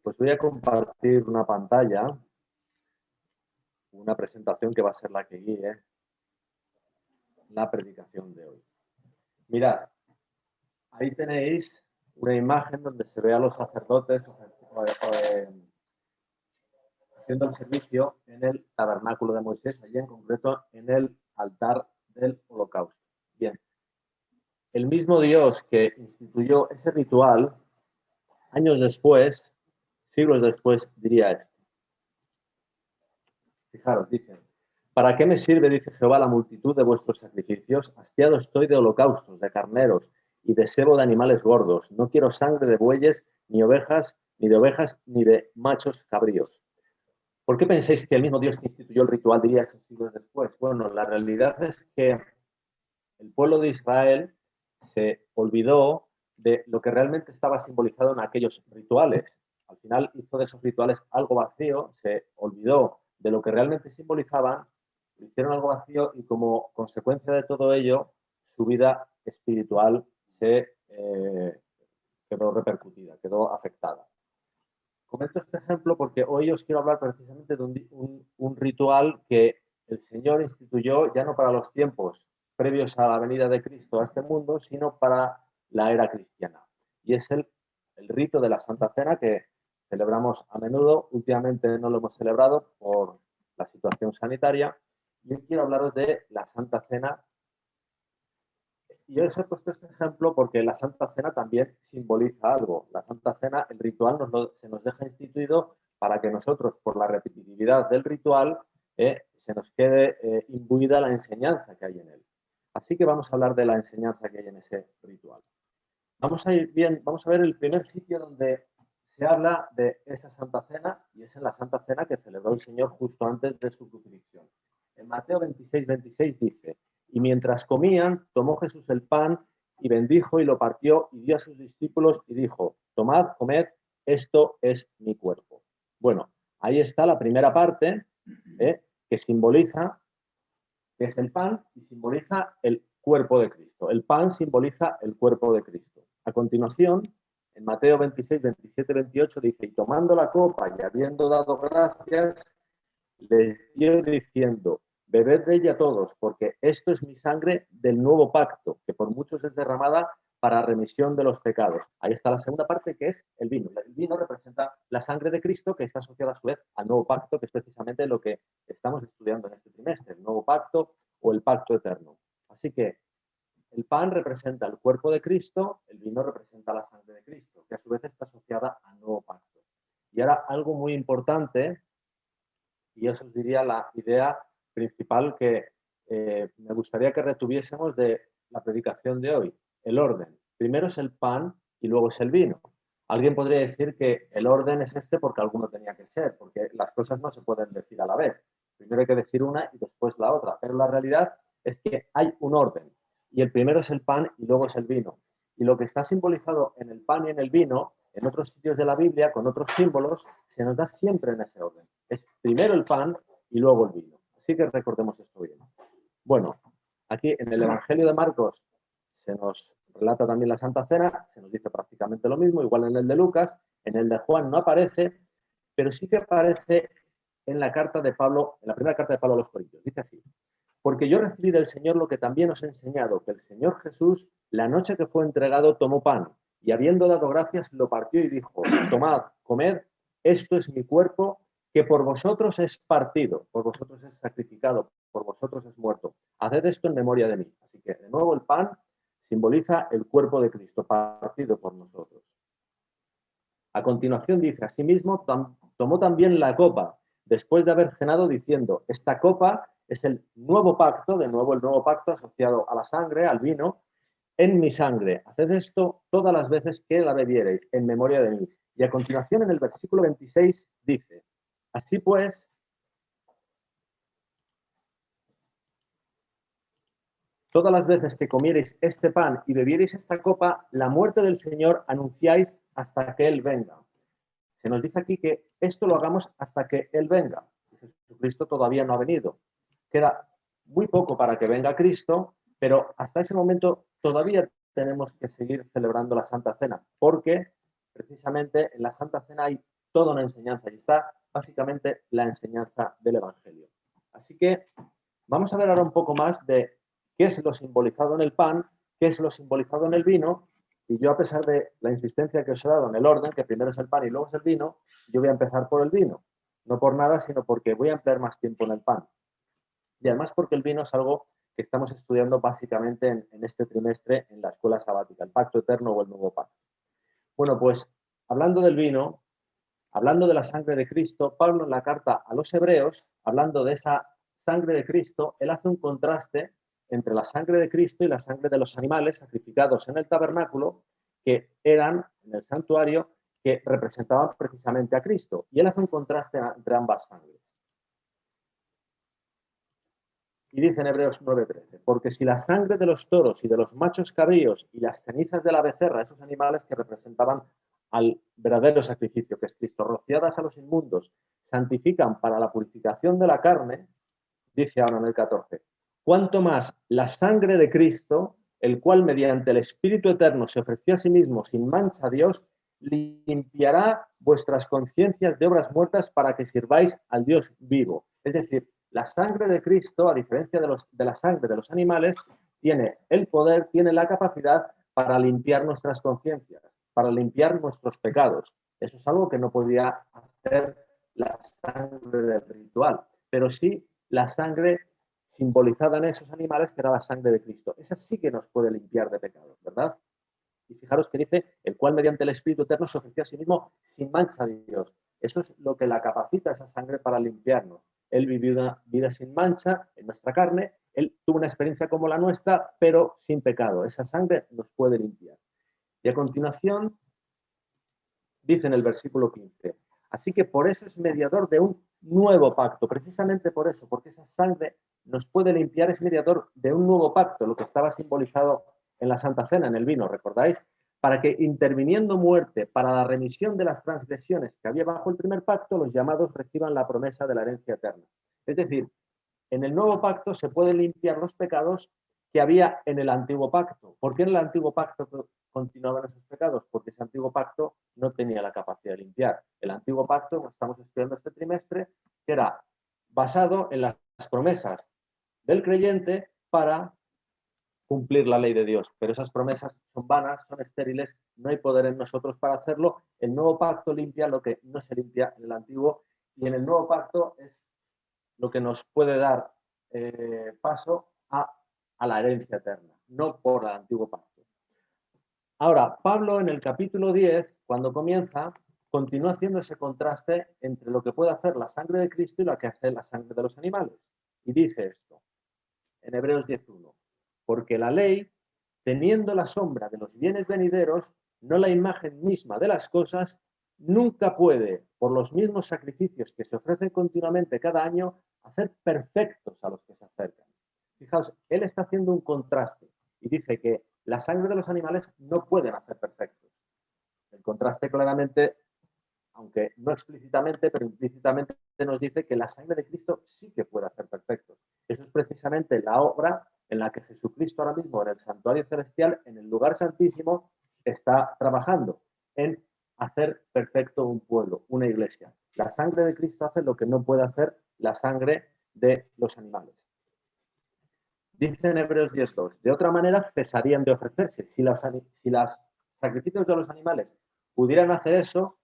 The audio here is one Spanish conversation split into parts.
Pues voy a compartir una pantalla, una presentación que va a ser la que guíe la predicación de hoy. Mirad, ahí tenéis una imagen donde se ve a los sacerdotes haciendo el servicio en el tabernáculo de Moisés, allí en concreto en el altar del holocausto. Bien, el mismo Dios que instituyó ese ritual, años después, siglos después, diría esto. Fijaros, dicen, ¿para qué me sirve, dice Jehová, la multitud de vuestros sacrificios? Hastiado estoy de holocaustos, de carneros y de sebo de animales gordos. No quiero sangre de bueyes, ni de ovejas, ni de machos cabríos. ¿Por qué pensáis que el mismo Dios que instituyó el ritual diría eso siglos después? Bueno, la realidad es que el pueblo de Israel se olvidó de lo que realmente estaba simbolizado en aquellos rituales. Al final hizo de esos rituales algo vacío, se olvidó de lo que realmente simbolizaban, hicieron algo vacío y como consecuencia de todo ello, su vida espiritual se quedó repercutida, quedó afectada. Comento este ejemplo porque hoy os quiero hablar precisamente de un ritual que el Señor instituyó ya no para los tiempos previos a la venida de Cristo a este mundo, sino para la era cristiana. Y es el rito de la Santa Cena que celebramos a menudo. Últimamente no lo hemos celebrado por la situación sanitaria. Y hoy quiero hablaros de la Santa Cena. Y os he puesto este ejemplo porque la Santa Cena también simboliza algo. La Santa Cena, el ritual se nos deja instituido para que nosotros, por la repetitividad del ritual, se nos quede imbuida la enseñanza que hay en él. Así que vamos a hablar de la enseñanza que hay en ese ritual. Vamos a ver el primer sitio donde se habla de esa Santa Cena, y es en la Santa Cena que celebró el Señor justo antes de su crucifixión. En Mateo 26 dice, y mientras comían, tomó Jesús el pan y bendijo y lo partió y dio a sus discípulos y dijo, tomad, comed, esto es mi cuerpo. Bueno, ahí está la primera parte que simboliza, que es el pan y simboliza el cuerpo de Cristo. El pan simboliza el cuerpo de Cristo. A continuación, en Mateo 26, 27, 28 dice, y tomando la copa y habiendo dado gracias, les dio diciendo, bebed de ella todos, porque esto es mi sangre del nuevo pacto, que por muchos es derramada para remisión de los pecados. Ahí está la segunda parte, que es el vino. El vino representa la sangre de Cristo, que está asociada a su vez al nuevo pacto, que es precisamente lo que estamos estudiando en este trimestre, el nuevo pacto o el pacto eterno. Así que el pan representa el cuerpo de Cristo, el vino representa la sangre de Cristo, que a su vez está asociada al nuevo pacto. Y ahora algo muy importante, y eso os diría la idea principal que me gustaría que retuviésemos de la predicación de hoy. El orden. Primero es el pan y luego es el vino. Alguien podría decir que el orden es este porque alguno tenía que ser, porque las cosas no se pueden decir a la vez. Primero hay que decir una y después la otra. Pero la realidad es que hay un orden. Y el primero es el pan y luego es el vino. Y lo que está simbolizado en el pan y en el vino, en otros sitios de la Biblia, con otros símbolos, se nos da siempre en ese orden. Es primero el pan y luego el vino. Así que recordemos esto bien. Bueno, aquí en el Evangelio de Marcos se nos relata también la Santa Cena, se nos dice prácticamente lo mismo, igual en el de Lucas, en el de Juan no aparece, pero sí que aparece en la carta de Pablo, en la primera carta de Pablo a los Corintios. Dice así, porque yo recibí del Señor lo que también os he enseñado, que el Señor Jesús, la noche que fue entregado, tomó pan, y habiendo dado gracias, lo partió y dijo, tomad, comed, esto es mi cuerpo, que por vosotros es partido, por vosotros es sacrificado, por vosotros es muerto. Haced esto en memoria de mí. Así que, de nuevo, el pan simboliza el cuerpo de Cristo, partido por nosotros. A continuación dice, asimismo, tomó también la copa, después de haber cenado, diciendo, esta copa es el nuevo pacto, de nuevo el nuevo pacto asociado a la sangre, al vino, en mi sangre. Haced esto todas las veces que la bebiereis, en memoria de mí. Y a continuación, en el versículo 26, dice, así pues, todas las veces que comiereis este pan y bebiereis esta copa, la muerte del Señor anunciáis hasta que Él venga. Se nos dice aquí que esto lo hagamos hasta que Él venga. Jesucristo todavía no ha venido. Queda muy poco para que venga Cristo, pero hasta ese momento todavía tenemos que seguir celebrando la Santa Cena, porque precisamente en la Santa Cena hay toda una enseñanza y está básicamente la enseñanza del Evangelio. Así que vamos a ver ahora un poco más de qué es lo simbolizado en el pan, qué es lo simbolizado en el vino, y yo, a pesar de la insistencia que os he dado en el orden, que primero es el pan y luego es el vino, yo voy a empezar por el vino. No por nada, sino porque voy a emplear más tiempo en el pan. Y además porque el vino es algo que estamos estudiando básicamente en este trimestre en la escuela sabática, el pacto eterno o el nuevo pacto. Bueno, pues hablando del vino, hablando de la sangre de Cristo, Pablo en la carta a los Hebreos, hablando de esa sangre de Cristo, él hace un contraste entre la sangre de Cristo y la sangre de los animales sacrificados en el tabernáculo, que eran en el santuario, que representaban precisamente a Cristo. Y él hace un contraste entre ambas sangres. Y dice en Hebreos 9:13, porque si la sangre de los toros y de los machos cabríos y las cenizas de la becerra, esos animales que representaban al verdadero sacrificio, que es Cristo, rociadas a los inmundos, santifican para la purificación de la carne, dice ahora en el 14, cuanto más la sangre de Cristo, el cual mediante el Espíritu Eterno se ofreció a sí mismo sin mancha a Dios, limpiará vuestras conciencias de obras muertas para que sirváis al Dios vivo. Es decir, la sangre de Cristo, a diferencia de la sangre de los animales, tiene el poder, tiene la capacidad para limpiar nuestras conciencias, para limpiar nuestros pecados. Eso es algo que no podía hacer la sangre del ritual, pero sí la sangre simbolizada en esos animales, que era la sangre de Cristo. Esa sí que nos puede limpiar de pecados, ¿verdad? Y fijaros que dice, el cual mediante el Espíritu Eterno se ofreció a sí mismo sin mancha de Dios. Eso es lo que la capacita, esa sangre, para limpiarnos. Él vivió una vida sin mancha en nuestra carne, él tuvo una experiencia como la nuestra, pero sin pecado. Esa sangre nos puede limpiar. Y a continuación, dice en el versículo 15, así que por eso es mediador de un nuevo pacto, precisamente por eso, porque esa sangre nos puede limpiar, es mediador de un nuevo pacto, lo que estaba simbolizado en la Santa Cena, en el vino, ¿recordáis? Para que, interviniendo muerte para la remisión de las transgresiones que había bajo el primer pacto, los llamados reciban la promesa de la herencia eterna. Es decir, en el nuevo pacto se pueden limpiar los pecados que había en el antiguo pacto. ¿Por qué en el antiguo pacto continuaban esos pecados? Porque ese antiguo pacto no tenía la capacidad de limpiar. El antiguo pacto, como estamos estudiando este trimestre, que era basado en las promesas del creyente para cumplir la ley de Dios. Pero esas promesas son vanas, son estériles, no hay poder en nosotros para hacerlo. El nuevo pacto limpia lo que no se limpia en el antiguo, y en el nuevo pacto es lo que nos puede dar paso a la herencia eterna, no por el antiguo pacto. Ahora, Pablo en el capítulo 10, cuando comienza, continúa haciendo ese contraste entre lo que puede hacer la sangre de Cristo y lo que hace la sangre de los animales. Y dice esto, en Hebreos 10:1, porque la ley, teniendo la sombra de los bienes venideros, no la imagen misma de las cosas, nunca puede, por los mismos sacrificios que se ofrecen continuamente cada año, hacer perfectos a los que se acercan. Fijaos, él está haciendo un contraste y dice que la sangre de los animales no pueden hacer perfectos. El contraste claramente, aunque no explícitamente, pero implícitamente nos dice que la sangre de Cristo sí que puede hacer perfectos. Eso es precisamente la obra en la que Jesucristo ahora mismo en el santuario celestial, en el lugar santísimo, está trabajando en hacer perfecto un pueblo, una iglesia. La sangre de Cristo hace lo que no puede hacer la sangre de los animales. Dice en Hebreos 10:2, de otra manera cesarían de ofrecerse. Si los sacrificios de los animales pudieran hacer eso,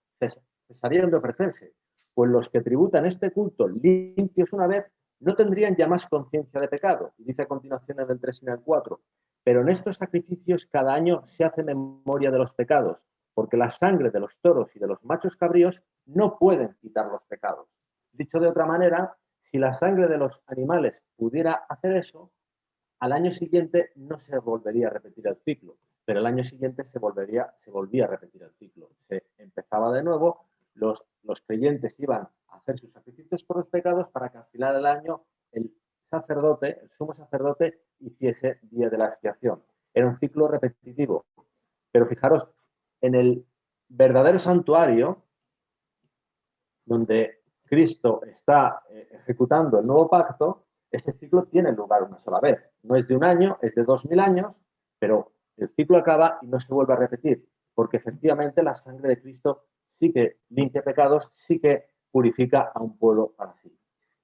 cesarían de ofrecerse. Pues los que tributan este culto limpios una vez no tendrían ya más conciencia de pecado. Y dice a continuación en el 3 y en el 4, pero en estos sacrificios cada año se hace memoria de los pecados, porque la sangre de los toros y de los machos cabríos no pueden quitar los pecados. Dicho de otra manera, si la sangre de los animales pudiera hacer eso, al año siguiente no se volvería a repetir el ciclo, pero el año siguiente se volvía a repetir el ciclo. Se empezaba de nuevo, los creyentes iban a hacer sus sacrificios por los pecados para que al final del año el sacerdote, el sumo sacerdote, hiciese día de la expiación. Era un ciclo repetitivo. Pero fijaros, en el verdadero santuario, donde Cristo está ejecutando el nuevo pacto, este ciclo tiene lugar una sola vez. No es de un año, es de 2000 años, pero el ciclo acaba y no se vuelve a repetir, porque efectivamente la sangre de Cristo sí que limpia pecados, sí que purifica a un pueblo para sí.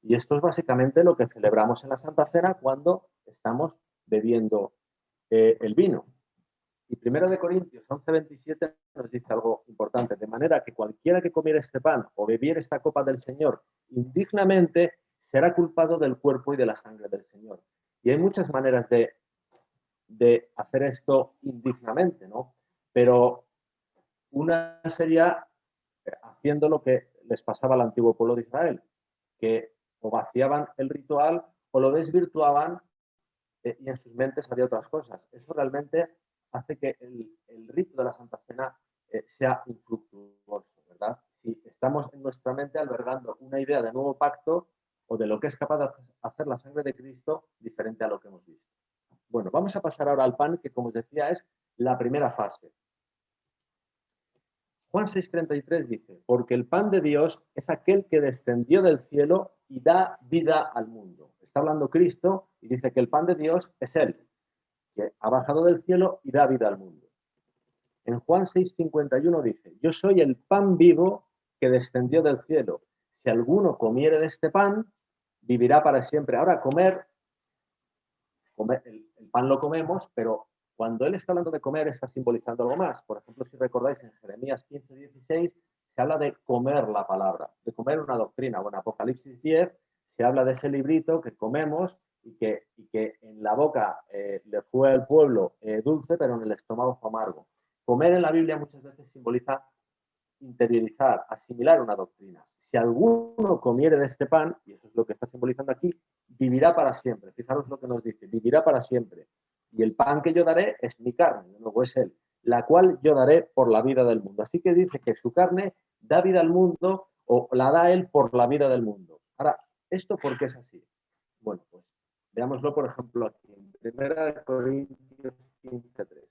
Y esto es básicamente lo que celebramos en la Santa Cena cuando estamos bebiendo el vino. Y 1 Corintios 11:27 nos dice algo importante, de manera que cualquiera que comiera este pan o bebiera esta copa del Señor indignamente será culpado del cuerpo y de la sangre del Señor. Y hay muchas maneras de hacer esto indignamente, ¿no? Pero una sería haciendo lo que les pasaba al antiguo pueblo de Israel, que o vaciaban el ritual o lo desvirtuaban y en sus mentes había otras cosas. Eso realmente hace que el rito de la Santa Cena sea infructuoso, ¿verdad? Si estamos en nuestra mente albergando una idea de nuevo pacto o de lo que es capaz de hacer la sangre de Cristo diferente a lo que hemos visto. Bueno, vamos a pasar ahora al pan, que como os decía es la primera fase. Juan 6:33 dice, porque el pan de Dios es aquel que descendió del cielo y da vida al mundo. Está hablando Cristo y dice que el pan de Dios es Él, que ha bajado del cielo y da vida al mundo. En Juan 6:51 dice, yo soy el pan vivo que descendió del cielo. Si alguno comiere de este pan, vivirá para siempre. Ahora, comer el pan lo comemos, pero cuando él está hablando de comer está simbolizando algo más. Por ejemplo, si recordáis en Jeremías 15:16 se habla de comer la palabra, de comer una doctrina. O en Apocalipsis 10 se habla de ese librito que comemos y que en la boca le fue al pueblo dulce, pero en el estómago fue amargo. Comer en la Biblia muchas veces simboliza interiorizar, asimilar una doctrina. Si alguno comiere de este pan, y eso es lo que está simbolizando aquí, vivirá para siempre. Fijaros lo que nos dice, vivirá para siempre. Y el pan que yo daré es mi carne, de nuevo es él, la cual yo daré por la vida del mundo. Así que dice que su carne da vida al mundo o la da él por la vida del mundo. Ahora, ¿esto por qué es así? Bueno, pues veámoslo, por ejemplo, aquí en 1 Corintios 15:3.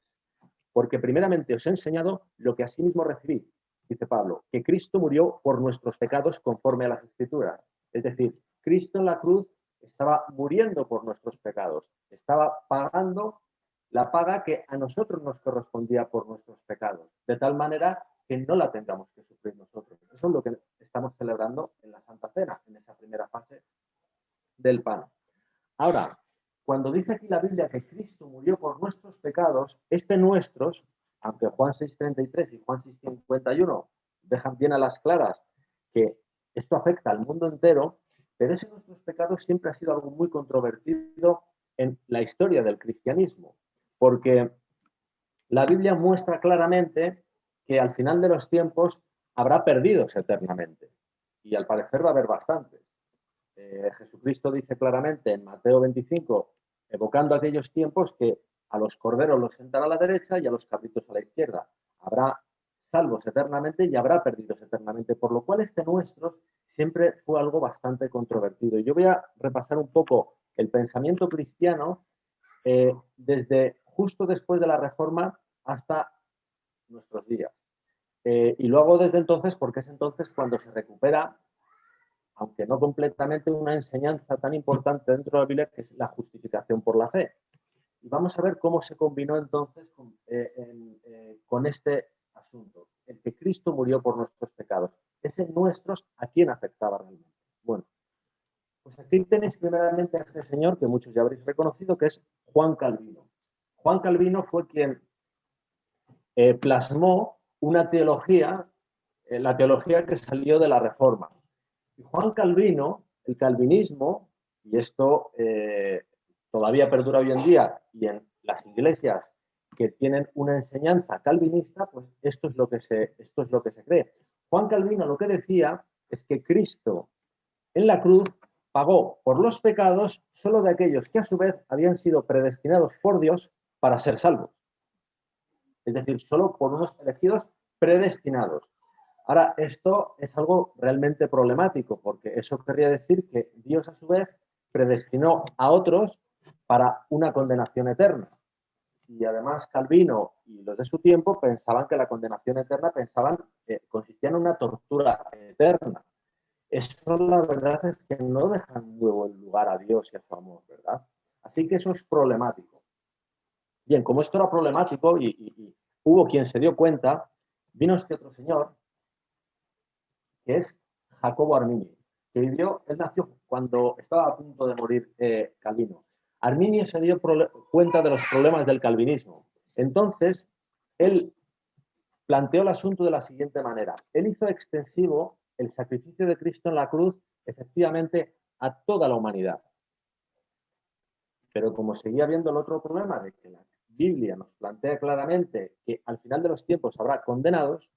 Porque primeramente os he enseñado lo que asimismo recibí, dice Pablo, que Cristo murió por nuestros pecados conforme a las Escrituras. Es decir, Cristo en la cruz estaba muriendo por nuestros pecados, estaba pagando la paga que a nosotros nos correspondía por nuestros pecados, de tal manera que no la tengamos que sufrir nosotros. Eso es lo que estamos celebrando en la Santa Cena, en esa primera fase del pan. Ahora, cuando dice aquí la Biblia que Cristo murió por nuestros pecados, nuestros, aunque Juan 6:33 y Juan 6:51 dejan bien a las claras que esto afecta al mundo entero, pero ese nuestros pecados siempre ha sido algo muy controvertido en la historia del cristianismo, porque la Biblia muestra claramente que al final de los tiempos habrá perdidos eternamente, y al parecer va a haber bastantes. Jesucristo dice claramente en Mateo 25, evocando aquellos tiempos, que a los corderos los sentará a la derecha y a los cabritos a la izquierda. Habrá salvos eternamente y habrá perdidos eternamente, por lo cual nuestro siempre fue algo bastante controvertido. Yo voy a repasar un poco el pensamiento cristiano desde justo después de la Reforma hasta nuestros días. Y lo hago desde entonces porque es entonces cuando se recupera, aunque no completamente, una enseñanza tan importante dentro de la Biblia, que es la justificación por la fe. Y vamos a ver cómo se combinó entonces con este asunto, el que Cristo murió por nuestros pecados. Ese nuestros, ¿a quién afectaba realmente? Bueno, pues aquí tenéis primeramente a este señor que muchos ya habréis reconocido, que es Juan Calvino. Juan Calvino fue quien plasmó una teología, la teología que salió de la Reforma. Y Juan Calvino, el calvinismo, y esto todavía perdura hoy en día, y en las iglesias que tienen una enseñanza calvinista, pues esto es lo que se cree. Juan Calvino lo que decía es que Cristo en la cruz pagó por los pecados solo de aquellos que a su vez habían sido predestinados por Dios para ser salvos. Es decir, solo por unos elegidos predestinados. Ahora, esto es algo realmente problemático, porque eso querría decir que Dios a su vez predestinó a otros para una condenación eterna. Y además Calvino y los de su tiempo pensaban que la condenación eterna consistía en una tortura eterna. Eso la verdad es que no deja muy buen lugar a Dios y a su amor, ¿verdad? Así que eso es problemático. Bien, como esto era problemático y hubo quien se dio cuenta, vino este otro señor que es Jacobo Arminio, que vivió, él nació cuando estaba a punto de morir Calvino. Arminio se dio cuenta de los problemas del calvinismo. Entonces, él planteó el asunto de la siguiente manera. Él hizo extensivo el sacrificio de Cristo en la cruz, efectivamente, a toda la humanidad. Pero como seguía viendo el otro problema de que la Biblia nos plantea claramente que al final de los tiempos habrá condenados,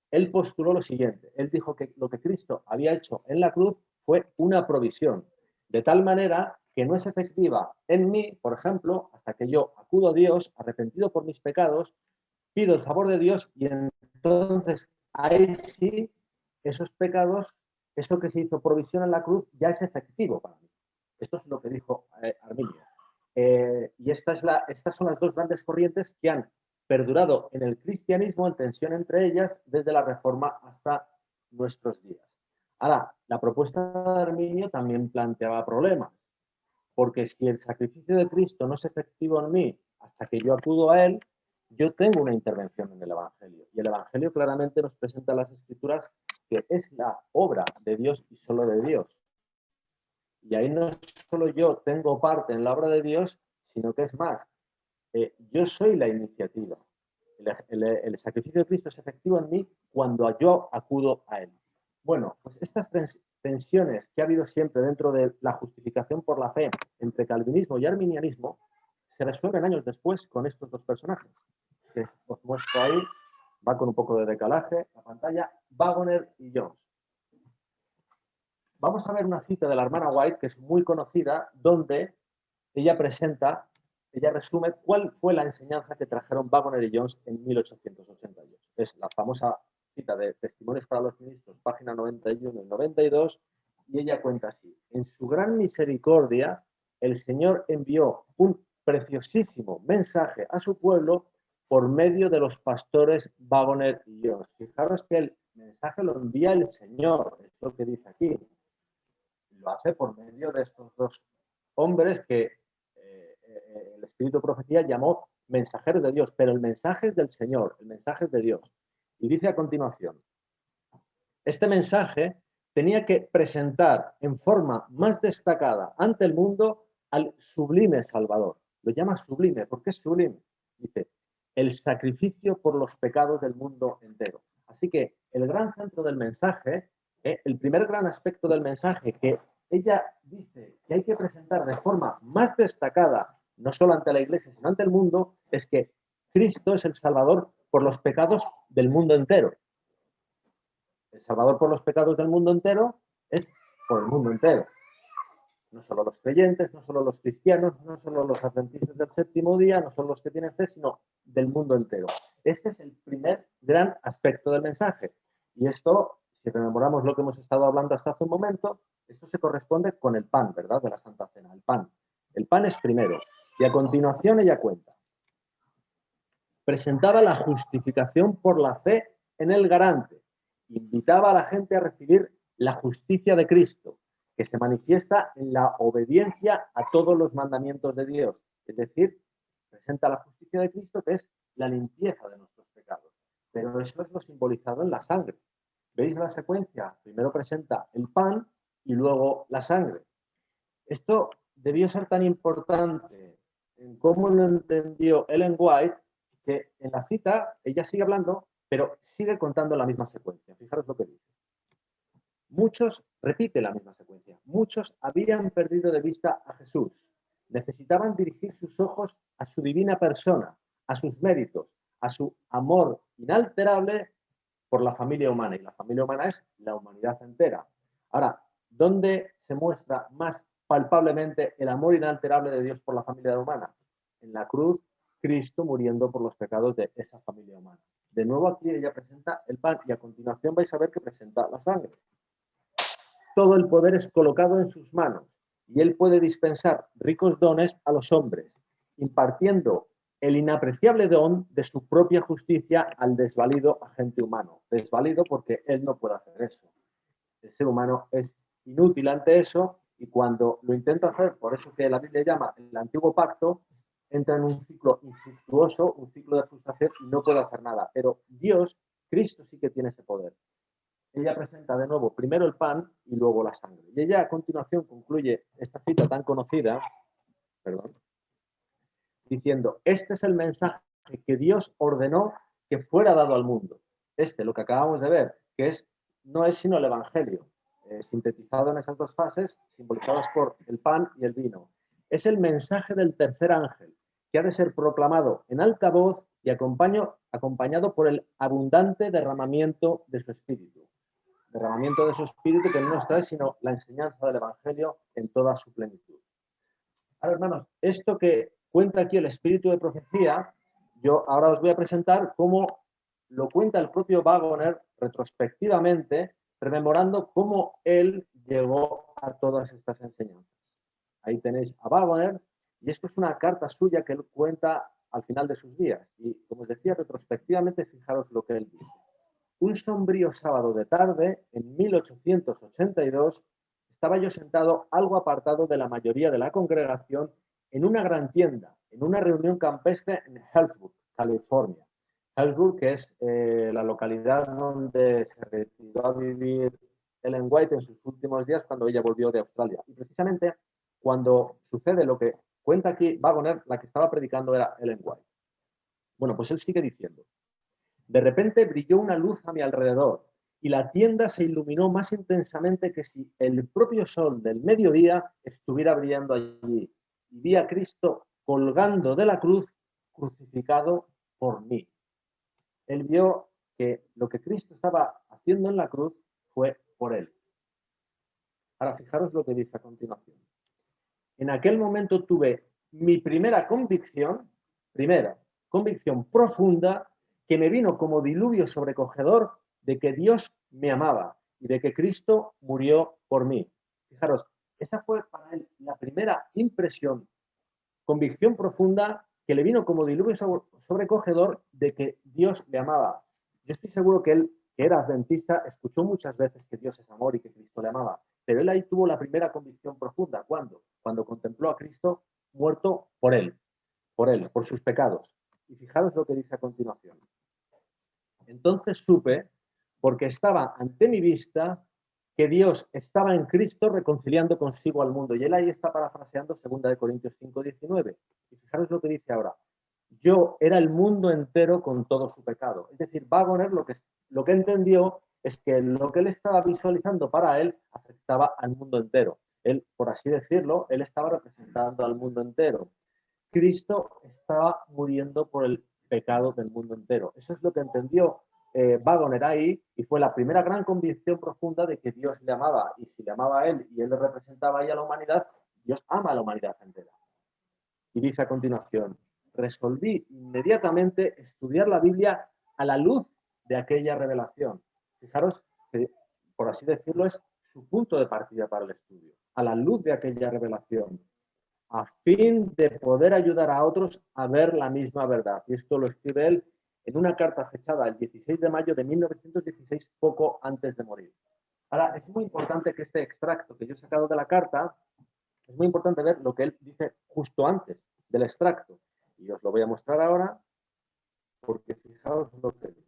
él postuló lo siguiente. Él dijo que lo que Cristo había hecho en la cruz fue una provisión, de tal manera que no es efectiva en mí, por ejemplo, hasta que yo acudo a Dios, arrepentido por mis pecados, pido el favor de Dios y entonces ahí sí, esos pecados, eso que se hizo provisión en la cruz, ya es efectivo para mí. Esto es lo que dijo Arminio. Y estas son las dos grandes corrientes que han perdurado en el cristianismo en tensión entre ellas desde la Reforma hasta nuestros días. Ahora, la propuesta de Arminio también planteaba problemas, porque si el sacrificio de Cristo no es efectivo en mí hasta que yo acudo a él, yo tengo una intervención en el Evangelio. Y el Evangelio claramente nos presenta en las Escrituras que es la obra de Dios y solo de Dios. Y ahí no solo yo tengo parte en la obra de Dios, sino que es más, yo soy la iniciativa. El sacrificio de Cristo es efectivo en mí cuando yo acudo a él. Bueno, pues estas tensiones que ha habido siempre dentro de la justificación por la fe entre calvinismo y arminianismo se resuelven años después con estos dos personajes, que os muestro ahí, va con un poco de decalaje, la pantalla, Waggoner y Jones. Vamos a ver una cita de la hermana White, que es muy conocida, donde ella resume cuál fue la enseñanza que trajeron Waggoner y Jones en 1888. Es la famosa cita de Testimonios para los Ministros, página 91 y 92, y ella cuenta así: en su gran misericordia, el Señor envió un preciosísimo mensaje a su pueblo por medio de los pastores Waggoner y Jones. Fijaros que el mensaje lo envía el Señor, es lo que dice aquí. Lo hace por medio de estos dos hombres que el Espíritu de Profecía llamó mensajeros de Dios, pero el mensaje es del Señor, el mensaje es de Dios. Y dice a continuación, este mensaje tenía que presentar en forma más destacada ante el mundo al sublime Salvador. Lo llama sublime. ¿Por qué es sublime? Dice, el sacrificio por los pecados del mundo entero. Así que el gran centro del mensaje, el primer gran aspecto del mensaje que ella dice que hay que presentar de forma más destacada, no solo ante la Iglesia, sino ante el mundo, es que Cristo es el Salvador por los pecados del mundo entero. El Salvador por los pecados del mundo entero es por el mundo entero. No solo los creyentes, no solo los cristianos, no solo los adventistas del séptimo día, no solo los que tienen fe, sino del mundo entero. Este es el primer gran aspecto del mensaje. Y esto, si rememoramos lo que hemos estado hablando hasta hace un momento, esto se corresponde con el pan, ¿verdad? De la Santa Cena, el pan. El pan es primero. Y a continuación ella cuenta. Presentaba la justificación por la fe en el garante. Invitaba a la gente a recibir la justicia de Cristo, que se manifiesta en la obediencia a todos los mandamientos de Dios. Es decir, presenta la justicia de Cristo, que es la limpieza de nuestros pecados. Pero eso es lo simbolizado en la sangre. ¿Veis la secuencia? Primero presenta el pan y luego la sangre. Esto debió ser tan importante en cómo lo entendió Ellen White, que en la cita ella sigue hablando, pero sigue contando la misma secuencia. Fijaros lo que dice. Muchos, repite la misma secuencia, muchos habían perdido de vista a Jesús. Necesitaban dirigir sus ojos a su divina persona, a sus méritos, a su amor inalterable por la familia humana. Y la familia humana es la humanidad entera. Ahora, ¿dónde se muestra más palpablemente el amor inalterable de Dios por la familia humana? En la cruz, Cristo muriendo por los pecados de esa familia humana. De nuevo aquí ella presenta el pan y a continuación vais a ver que presenta la sangre. Todo el poder es colocado en sus manos y él puede dispensar ricos dones a los hombres, impartiendo el inapreciable don de su propia justicia al desvalido agente humano. Desvalido porque él no puede hacer eso. El ser humano es inútil ante eso y cuando lo intenta hacer, por eso que la Biblia llama el antiguo pacto, entra en un ciclo infructuoso, un ciclo de frustración y no puede hacer nada. Pero Dios, Cristo sí que tiene ese poder. ella presenta de nuevo primero el pan y luego la sangre. Y ella a continuación concluye esta cita tan conocida, perdón, diciendo, este es el mensaje que Dios ordenó que fuera dado al mundo. Lo que acabamos de ver, que no es sino el Evangelio, sintetizado en esas dos fases, simbolizadas por el pan y el vino. Es el mensaje del tercer ángel, que ha de ser proclamado en alta voz y acompañado por el abundante derramamiento de su espíritu. Derramamiento de su espíritu que no nos trae sino la enseñanza del Evangelio en toda su plenitud. Ahora, hermanos, esto que cuenta aquí el espíritu de profecía, yo ahora os voy a presentar cómo lo cuenta el propio Waggoner retrospectivamente, rememorando cómo él llegó a todas estas enseñanzas. Ahí tenéis a Waggoner, y esto es una carta suya que él cuenta al final de sus días. Y como os decía, retrospectivamente, fijaros lo que él dice. Un sombrío sábado de tarde, en 1882, estaba yo sentado algo apartado de la mayoría de la congregación en una gran tienda, en una reunión campestre en Hillsborough, California. Hillsborough, que es la localidad donde se retiró a vivir Ellen White en sus últimos días cuando ella volvió de Australia. Y precisamente cuando sucede lo que cuenta aquí Waggoner, la que estaba predicando era Ellen White. Bueno, pues él sigue diciendo. De repente brilló una luz a mi alrededor y la tienda se iluminó más intensamente que si el propio sol del mediodía estuviera brillando allí. Y vi a Cristo colgando de la cruz, crucificado por mí. Él vio que lo que Cristo estaba haciendo en la cruz fue por él. Ahora fijaros lo que dice a continuación. En aquel momento tuve mi primera convicción profunda, que me vino como diluvio sobrecogedor de que Dios me amaba y de que Cristo murió por mí. Fijaros, esa fue para él la primera impresión, convicción profunda que le vino como diluvio sobrecogedor de que Dios le amaba. Yo estoy seguro que él, que era adventista, escuchó muchas veces que Dios es amor y que Cristo le amaba, pero él ahí tuvo la primera convicción profunda. ¿Cuándo? Cuando contempló a Cristo muerto por él, por sus pecados. Y fijaros lo que dice a continuación. Entonces supe, porque estaba ante mi vista, que Dios estaba en Cristo reconciliando consigo al mundo. Y él ahí está parafraseando 2 Corintios 5:19. Y fijaros lo que dice ahora. Yo era el mundo entero con todo su pecado. Es decir, Waggoner lo que entendió es que lo que él estaba visualizando para él afectaba al mundo entero. Él, por así decirlo, él estaba representando al mundo entero. Cristo estaba muriendo por el pecado del mundo entero. Eso es lo que entendió Waggoner ahí, y fue la primera gran convicción profunda de que Dios le amaba, y si le amaba a él y él le representaba ahí a la humanidad, Dios ama a la humanidad entera. Y dice a continuación, resolví inmediatamente estudiar la Biblia a la luz de aquella revelación. Fijaros que, por así decirlo, es su punto de partida para el estudio, a la luz de aquella revelación, a fin de poder ayudar a otros a ver la misma verdad. Y esto lo escribe él en una carta fechada el 16 de mayo de 1916, poco antes de morir. Ahora, es muy importante que este extracto que yo he sacado de la carta, es muy importante ver lo que él dice justo antes del extracto. Y os lo voy a mostrar ahora, porque fijaos lo que dice.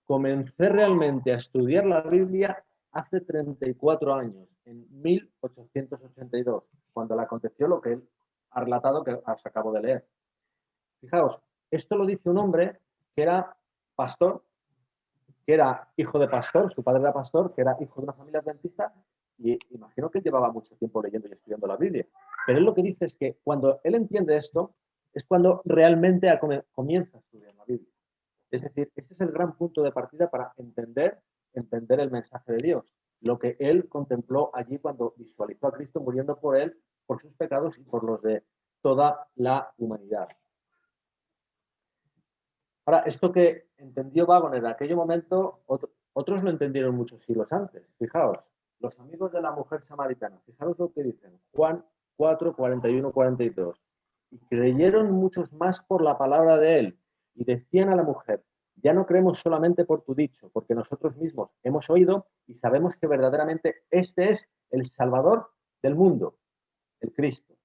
Comencé realmente a estudiar la Biblia hace 34 años, en 1882, cuando le aconteció lo que él ha relatado, que os acabo de leer. Fijaos, esto lo dice un hombre que era pastor, que era hijo de pastor, su padre era pastor, que era hijo de una familia adventista, y imagino que él llevaba mucho tiempo leyendo y estudiando la Biblia. Pero él lo que dice es que cuando él entiende esto, es cuando realmente comienza a estudiar la Biblia. Es decir, este es el gran punto de partida para entender el mensaje de Dios, lo que él contempló allí cuando visualizó a Cristo muriendo por él, por sus pecados y por los de toda la humanidad. Ahora, esto que entendió Waggoner en aquel momento, otros lo entendieron muchos siglos antes. Fijaos, los amigos de la mujer samaritana, fijaos lo que dicen, Juan 4, 41, 42. Y creyeron muchos más por la palabra de él, y decían a la mujer, ya no creemos solamente por tu dicho, porque nosotros mismos hemos oído y sabemos que verdaderamente este es el Salvador del mundo, el Cristo.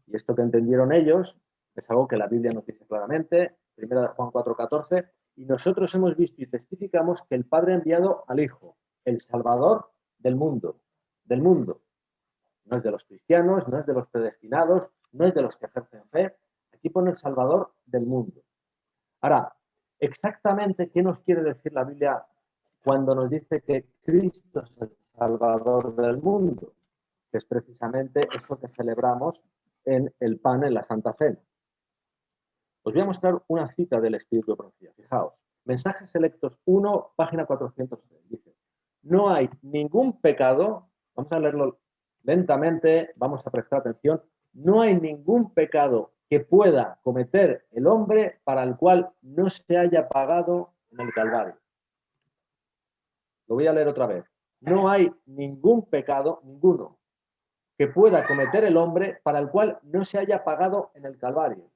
Y esto que entendieron ellos es algo que la Biblia nos dice claramente, primera de Juan 4:14, y nosotros hemos visto y testificamos que el Padre ha enviado al Hijo, el Salvador del mundo. Del mundo. No es de los cristianos, no es de los predestinados, no es de los que ejercen fe. Aquí pone el Salvador del mundo. Ahora, exactamente qué nos quiere decir la Biblia cuando nos dice que Cristo es el Salvador del mundo, que es precisamente eso que celebramos en el pan en la Santa Cena. Os voy a mostrar una cita del Espíritu de Profecía. Fijaos, Mensajes Selectos 1, página 403. Dice, no hay ningún pecado, vamos a leerlo lentamente, vamos a prestar atención, no hay ningún pecado que pueda cometer el hombre para el cual no se haya pagado en el Calvario. Lo voy a leer otra vez. No hay ningún pecado, ninguno, que pueda cometer el hombre para el cual no se haya pagado en el Calvario.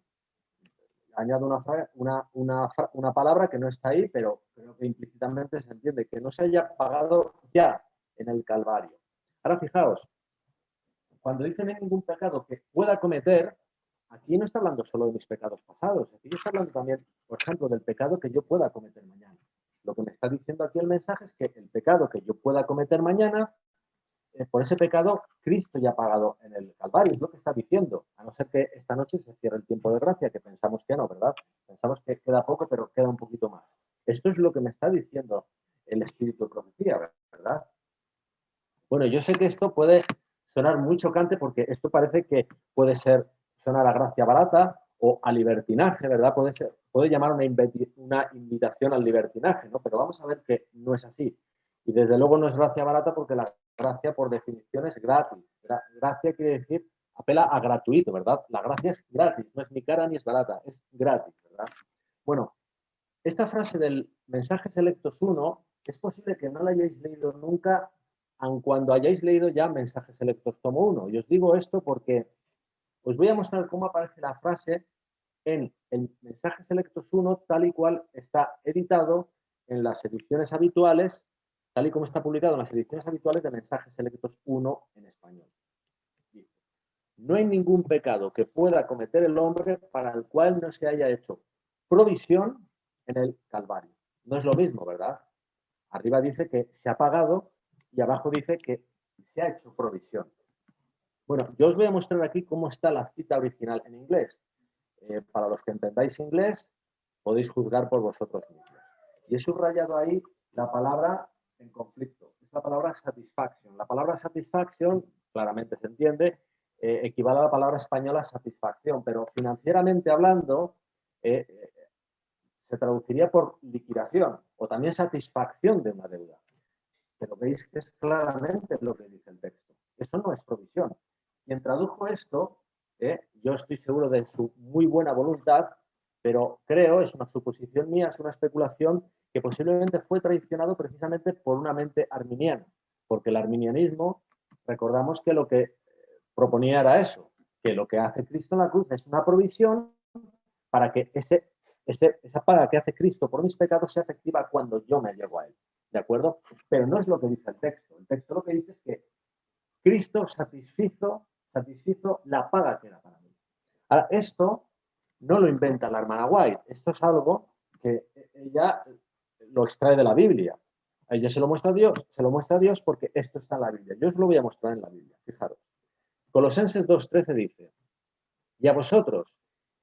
Añado una palabra que no está ahí, pero creo que implícitamente se entiende, que no se haya pagado ya en el Calvario. Ahora fijaos, cuando dice no hay ningún pecado que pueda cometer, aquí no está hablando solo de mis pecados pasados, aquí está hablando también, por ejemplo, del pecado que yo pueda cometer mañana. Lo que me está diciendo aquí el mensaje es que el pecado que yo pueda cometer mañana, por ese pecado, Cristo ya ha pagado en el Calvario, es lo que está diciendo, a no ser que esta noche se cierre el tiempo de gracia, que pensamos que no, ¿verdad? Pensamos que queda poco, pero queda un poquito más. Esto es lo que me está diciendo el Espíritu de Profecía, ¿verdad? Bueno, yo sé que esto puede sonar muy chocante porque esto parece que puede sonar a gracia barata o a libertinaje, ¿verdad? Puede llamar una invitación al libertinaje, ¿no? Pero vamos a ver que no es así. Y desde luego no es gracia barata porque la gracia, por definición, es gratis. Gracia quiere decir, apela a gratuito, ¿verdad? La gracia es gratis, no es ni cara ni es barata, es gratis, ¿verdad? Bueno, esta frase del Mensajes Selectos 1 es posible que no la hayáis leído nunca, aun cuando hayáis leído ya Mensajes Selectos tomo 1. Y os digo esto porque os voy a mostrar cómo aparece la frase en el Mensajes Selectos 1 tal y cual está editado en las ediciones habituales, tal y como está publicado en las ediciones habituales de Mensajes Selectos 1 en español. Dice, no hay ningún pecado que pueda cometer el hombre para el cual no se haya hecho provisión en el Calvario. No es lo mismo, ¿verdad? Arriba dice que se ha pagado y abajo dice que se ha hecho provisión. Bueno, yo os voy a mostrar aquí cómo está la cita original en inglés. Para los que entendáis inglés, podéis juzgar por vosotros mismos. Y he subrayado ahí la palabra en conflicto. Es la palabra satisfaction. La palabra satisfaction, claramente se entiende, equivale a la palabra española satisfacción, pero financieramente hablando, se traduciría por liquidación o también satisfacción de una deuda. Pero veis que es claramente lo que dice el texto. Eso no es provisión. Quien tradujo esto, yo estoy seguro de su muy buena voluntad, pero creo, es una suposición mía, es una especulación, que posiblemente fue traicionado precisamente por una mente arminiana, porque el arminianismo, recordamos que lo que proponía era eso, que lo que hace Cristo en la cruz es una provisión para que esa paga que hace Cristo por mis pecados sea efectiva cuando yo me llego a Él. ¿De acuerdo? Pero no es lo que dice el texto. El texto lo que dice es que Cristo satisfizo la paga que era para mí. Ahora, esto no lo inventa la hermana White. Esto es algo que ella lo extrae de la Biblia. Ella se lo muestra a Dios porque esto está en la Biblia. Yo os lo voy a mostrar en la Biblia. Fijaros. Colosenses 2:13 dice, y a vosotros,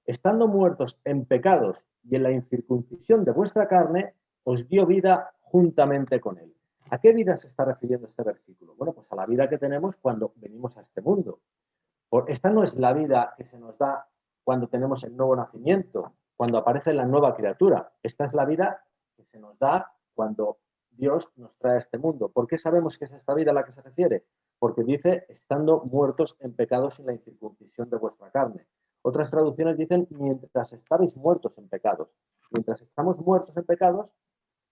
estando muertos en pecados y en la incircuncisión de vuestra carne, os dio vida juntamente con él. ¿A qué vida se está refiriendo este versículo? Bueno, pues a la vida que tenemos cuando venimos a este mundo. Esta no es la vida que se nos da cuando tenemos el nuevo nacimiento, cuando aparece la nueva criatura. Esta es la vida que se nos da cuando Dios nos trae a este mundo. ¿Por qué sabemos que es esta vida a la que se refiere? Porque dice, estando muertos en pecados y en la incircuncisión de vuestra carne. Otras traducciones dicen, mientras estáis muertos en pecados. Mientras estamos muertos en pecados,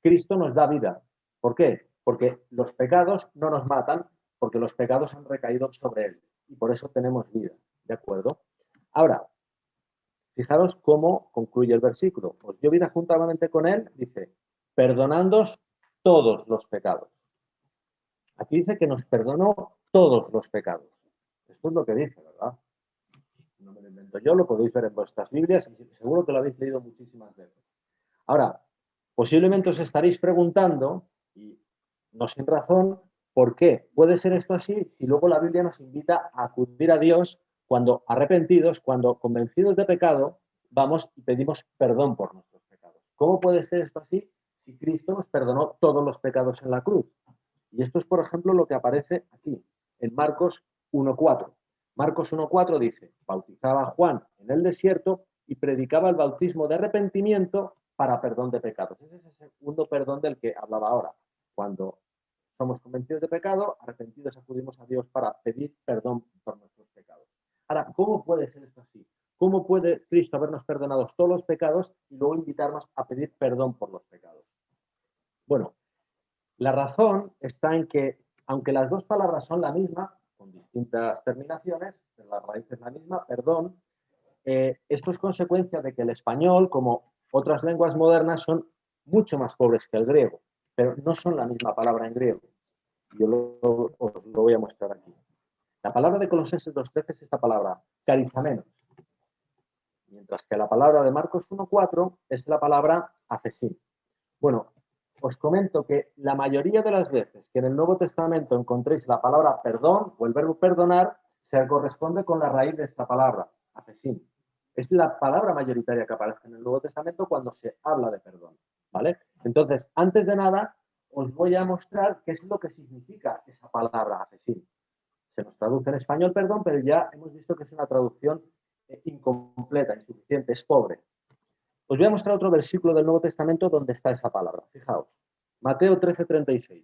Cristo nos da vida. ¿Por qué? Porque los pecados no nos matan, porque los pecados han recaído sobre Él. Y por eso tenemos vida. ¿De acuerdo? Ahora, fijaros cómo concluye el versículo. Os dio vida juntamente con Él, dice, perdonándoos todos los pecados. Aquí dice que nos perdonó todos los pecados. Esto es lo que dice, ¿verdad? No me lo invento yo, lo podéis ver en vuestras Biblias y seguro que lo habéis leído muchísimas veces. Ahora, Posiblemente os estaréis preguntando, y no sin razón, ¿por qué puede ser esto así si luego la Biblia nos invita a acudir a Dios cuando arrepentidos, cuando convencidos de pecado, vamos y pedimos perdón por nuestros pecados? ¿Cómo puede ser esto así si Cristo nos perdonó todos los pecados en la cruz? Y esto es, por ejemplo, lo que aparece aquí, en Marcos 1.4. Marcos 1.4 dice, bautizaba a Juan en el desierto y predicaba el bautismo de arrepentimiento para perdón de pecados. Ese es el segundo perdón del que hablaba ahora. Cuando somos convencidos de pecado, arrepentidos acudimos a Dios para pedir perdón por nuestros pecados. Ahora, ¿cómo puede ser esto así? ¿Cómo puede Cristo habernos perdonado todos los pecados y luego invitarnos a pedir perdón por los pecados? Bueno, la razón está en que, aunque las dos palabras son la misma, con distintas terminaciones, la raíz es la misma, perdón, esto es consecuencia de que el español, como otras lenguas modernas, son mucho más pobres que el griego, pero no son la misma palabra en griego. Yo os lo voy a mostrar aquí. La palabra de Colosenses 2.13 es esta palabra, carisamenos, mientras que la palabra de Marcos 1.4 es la palabra afesín. Bueno, os comento que la mayoría de las veces que en el Nuevo Testamento encontréis la palabra perdón o el verbo perdonar, se corresponde con la raíz de esta palabra, afesín. Es la palabra mayoritaria que aparece en el Nuevo Testamento cuando se habla de perdón, ¿vale? Entonces, antes de nada, os voy a mostrar qué es lo que significa esa palabra afesín. Se nos traduce en español perdón, pero ya hemos visto que es una traducción incompleta, insuficiente, es pobre. Os voy a mostrar otro versículo del Nuevo Testamento donde está esa palabra. Fijaos, Mateo 13:36.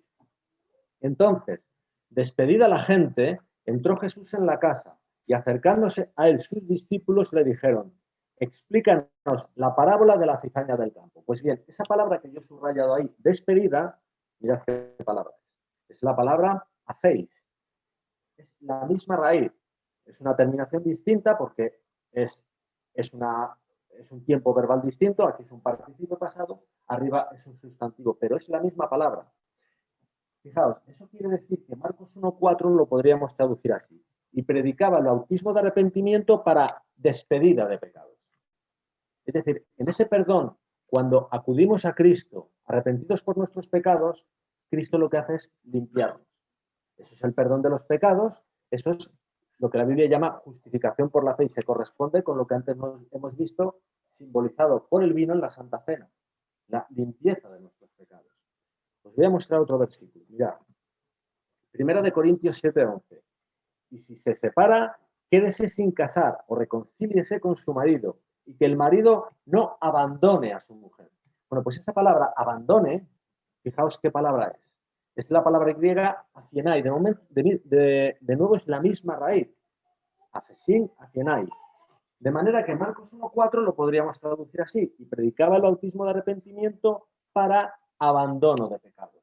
Entonces, despedida la gente, entró Jesús en la casa y acercándose a él sus discípulos le dijeron, explícanos la parábola de la cizaña del campo. Pues bien, esa palabra que yo he subrayado ahí, despedida, mirad qué palabra es la palabra hacéis. Es la misma raíz. Es una terminación distinta porque es un tiempo verbal distinto, aquí es un participio pasado, arriba es un sustantivo, pero es la misma palabra. Fijaos, eso quiere decir que Marcos 1.4 lo podríamos traducir así. Y predicaba el bautismo de arrepentimiento para despedida de pecados. Es decir, en ese perdón, cuando acudimos a Cristo arrepentidos por nuestros pecados, Cristo lo que hace es limpiarnos. Eso es el perdón de los pecados, eso es lo que la Biblia llama justificación por la fe y se corresponde con lo que antes hemos visto simbolizado por el vino en la Santa Cena, la limpieza de nuestros pecados. Os voy a mostrar otro versículo. Mirad, 1 Corintios 7:11. Y si se separa, quédese sin casar o reconcíliese con su marido y que el marido no abandone a su mujer. Bueno, pues esa palabra abandone, fijaos qué palabra es. Es la palabra griega afienai. De nuevo es la misma raíz. Afesín, afienai. De manera que Marcos 1.4 lo podríamos traducir así. Y predicaba el bautismo de arrepentimiento para abandono de pecados.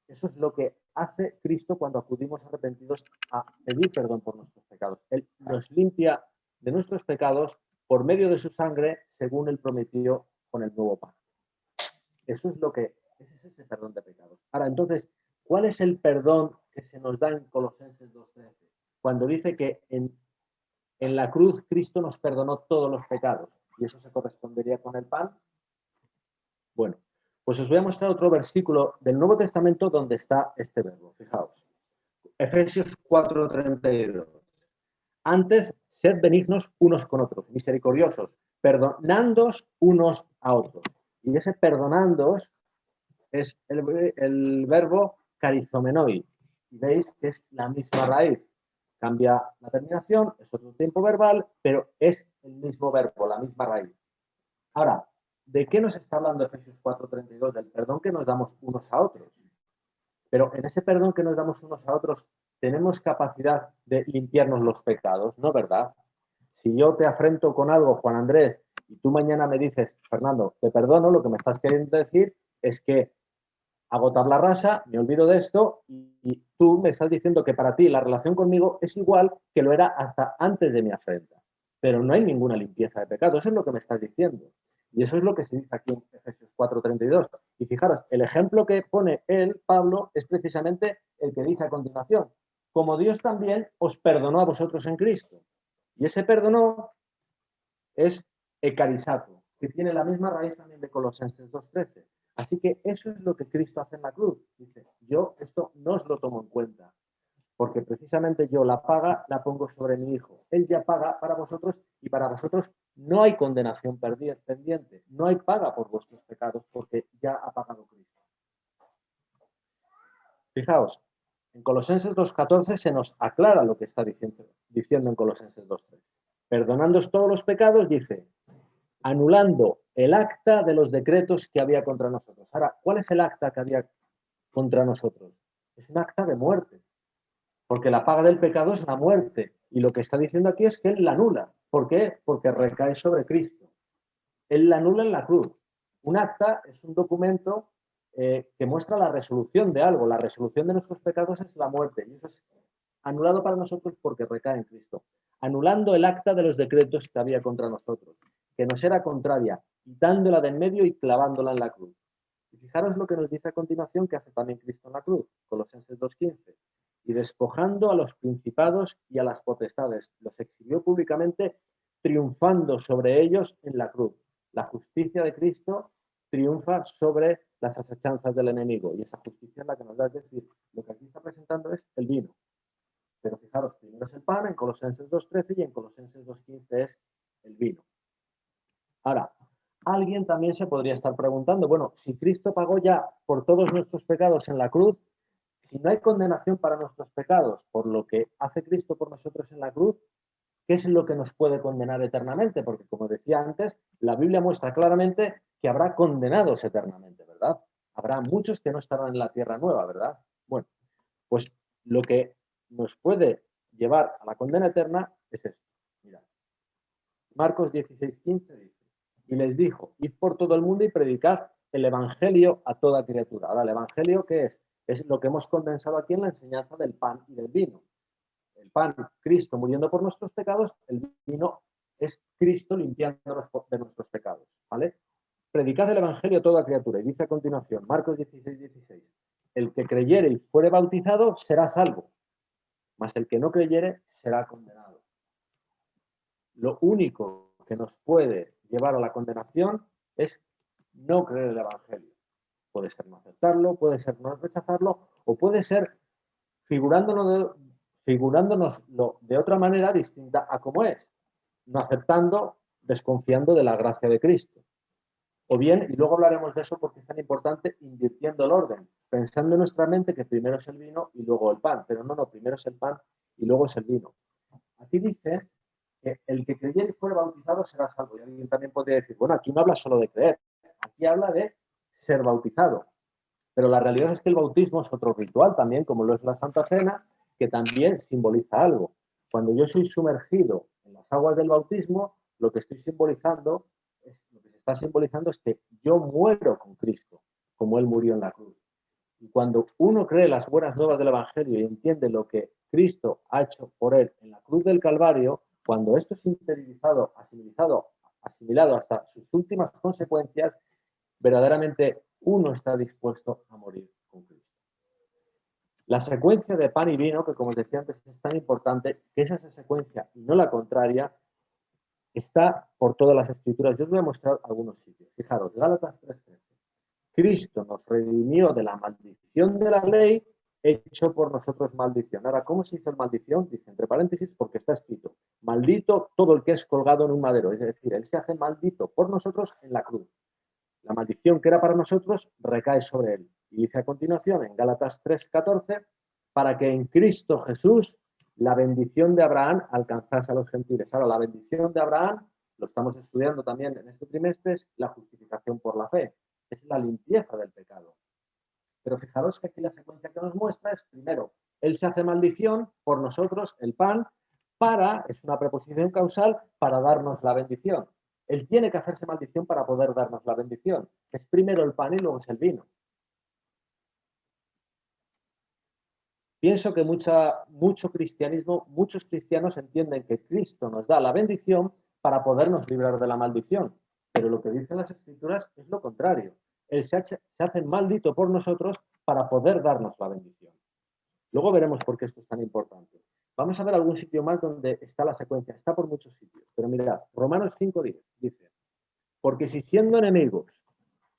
Eso es lo que hace Cristo cuando acudimos arrepentidos a pedir perdón por nuestros pecados. Él nos limpia de nuestros pecados por medio de su sangre, según él prometió con el nuevo pacto. Eso es lo que es ese perdón de pecados. Ahora, entonces, ¿cuál es el perdón que se nos da en Colosenses 2.13? Cuando dice que en la cruz Cristo nos perdonó todos los pecados. ¿Y eso se correspondería con el pan? Bueno, pues os voy a mostrar otro versículo del Nuevo Testamento donde está este verbo. Fijaos. Efesios 4:32. Antes, sed benignos unos con otros, misericordiosos, perdonándoos unos a otros. Y ese perdonándoos es el verbo carizomenoi. Y veis que es la misma raíz. Cambia la terminación, es otro tiempo verbal, pero es el mismo verbo, la misma raíz. Ahora, ¿de qué nos está hablando Efesios 4:32? Del perdón que nos damos unos a otros. Pero en ese perdón que nos damos unos a otros, tenemos capacidad de limpiarnos los pecados, ¿no, verdad? Si yo te afrento con algo, Juan Andrés, y tú mañana me dices, Fernando, te perdono, lo que me estás queriendo decir es que hago tabla rasa, me olvido de esto y tú me estás diciendo que para ti la relación conmigo es igual que lo era hasta antes de mi afrenta. Pero no hay ninguna limpieza de pecado, eso es lo que me estás diciendo. Y eso es lo que se dice aquí en Efesios 4:32. Y fijaros, el ejemplo que pone él, Pablo, es precisamente el que dice a continuación. Como Dios también os perdonó a vosotros en Cristo. Y ese perdonó es ecarisato. que tiene la misma raíz también de Colosenses 2:13. Así que eso es lo que Cristo hace en la cruz. Dice, yo esto no os lo tomo en cuenta, porque precisamente yo la paga la pongo sobre mi Hijo. Él ya paga para vosotros y para vosotros no hay condenación pendiente, no hay paga por vuestros pecados porque ya ha pagado Cristo. Fijaos, en Colosenses 2:14 se nos aclara lo que está diciendo en Colosenses 2:13. Perdonándoos todos los pecados, dice, anulando el acta de los decretos que había contra nosotros. Ahora, ¿cuál es el acta que había contra nosotros? Es un acta de muerte, porque la paga del pecado es la muerte. Y lo que está diciendo aquí es que Él la anula. ¿Por qué? Porque recae sobre Cristo. Él la anula en la cruz. Un acta es un documento que muestra la resolución de algo. La resolución de nuestros pecados es la muerte. Y eso es anulado para nosotros porque recae en Cristo. Anulando el acta de los decretos que había contra nosotros, que nos era contraria, quitándola de en medio y clavándola en la cruz. Y fijaros lo que nos dice a continuación que hace también Cristo en la cruz, Colosenses 2:15. Y despojando a los principados y a las potestades, los exhibió públicamente, triunfando sobre ellos en la cruz. La justicia de Cristo triunfa sobre las asechanzas del enemigo. Y esa justicia es la que nos da, es decir, lo que aquí está presentando es el vino. Pero fijaros, primero es el pan, en Colosenses 2:13 y en Colosenses 2:15 es el vino. Ahora, alguien también se podría estar preguntando, bueno, si Cristo pagó ya por todos nuestros pecados en la cruz, si no hay condenación para nuestros pecados por lo que hace Cristo por nosotros en la cruz, ¿qué es lo que nos puede condenar eternamente? Porque, como decía antes, la Biblia muestra claramente que habrá condenados eternamente, ¿verdad? Habrá muchos que no estarán en la tierra nueva, ¿verdad? Bueno, pues lo que nos puede llevar a la condena eterna es esto. Mirad. Marcos 16:15 dice, y les dijo, id por todo el mundo y predicad el evangelio a toda criatura. Ahora, ¿el evangelio qué es? Es lo que hemos condensado aquí en la enseñanza del pan y del vino. El pan, Cristo muriendo por nuestros pecados, el vino es Cristo limpiándonos de nuestros pecados, ¿vale? Predicad el evangelio a toda criatura. Y dice a continuación, Marcos 16:16, el que creyere y fuere bautizado será salvo, mas el que no creyere será condenado. Lo único que nos puede llevar a la condenación es no creer el evangelio. Puede ser no aceptarlo, puede ser no rechazarlo, o puede ser figurándonos de otra manera distinta a como es, no aceptando, desconfiando de la gracia de Cristo. O bien, y luego hablaremos de eso porque es tan importante, invirtiendo el orden, pensando en nuestra mente que primero es el vino y luego el pan, pero no, primero es el pan y luego es el vino. Aquí dice que el que creyere y fuere bautizado será salvo. Y alguien también podría decir, bueno, aquí no habla solo de creer, aquí habla de ser bautizado. Pero la realidad es que el bautismo es otro ritual también, como lo es la Santa Cena, que también simboliza algo. Cuando yo soy sumergido en las aguas del bautismo, lo que estoy simbolizando, lo que se está simbolizando es que yo muero con Cristo, como Él murió en la cruz. Y cuando uno cree las buenas nuevas del Evangelio y entiende lo que Cristo ha hecho por él en la cruz del Calvario, cuando esto es interiorizado, asimilado hasta sus últimas consecuencias, verdaderamente uno está dispuesto a morir con Cristo. La secuencia de pan y vino, que como os decía antes es tan importante, que es esa secuencia y no la contraria, está por todas las escrituras. Yo os voy a mostrar algunos sitios. Fijaros, Gálatas 3:13. Cristo nos redimió de la maldición de la ley, hecho por nosotros maldición. Ahora, ¿cómo se hizo maldición? Dice, entre paréntesis, porque está escrito, maldito todo el que es colgado en un madero. Es decir, Él se hace maldito por nosotros en la cruz. La maldición que era para nosotros recae sobre Él. Y dice a continuación, en Gálatas 3:14, para que en Cristo Jesús la bendición de Abraham alcanzase a los gentiles. Ahora, la bendición de Abraham, lo estamos estudiando también en este trimestre, es la justificación por la fe. Es la limpieza del pecado. Pero fijaros que aquí la secuencia que nos muestra es, primero, Él se hace maldición por nosotros, el pan, es una preposición causal, para darnos la bendición. Él tiene que hacerse maldición para poder darnos la bendición. Es primero el pan y luego es el vino. Pienso que muchos cristianos entienden que Cristo nos da la bendición para podernos librar de la maldición. Pero lo que dicen las Escrituras es lo contrario. Él se hace maldito por nosotros para poder darnos la bendición. Luego veremos por qué esto es tan importante. Vamos a ver algún sitio más donde está la secuencia. Está por muchos sitios. Pero mirad, Romanos 5:10 dice, Porque si siendo enemigos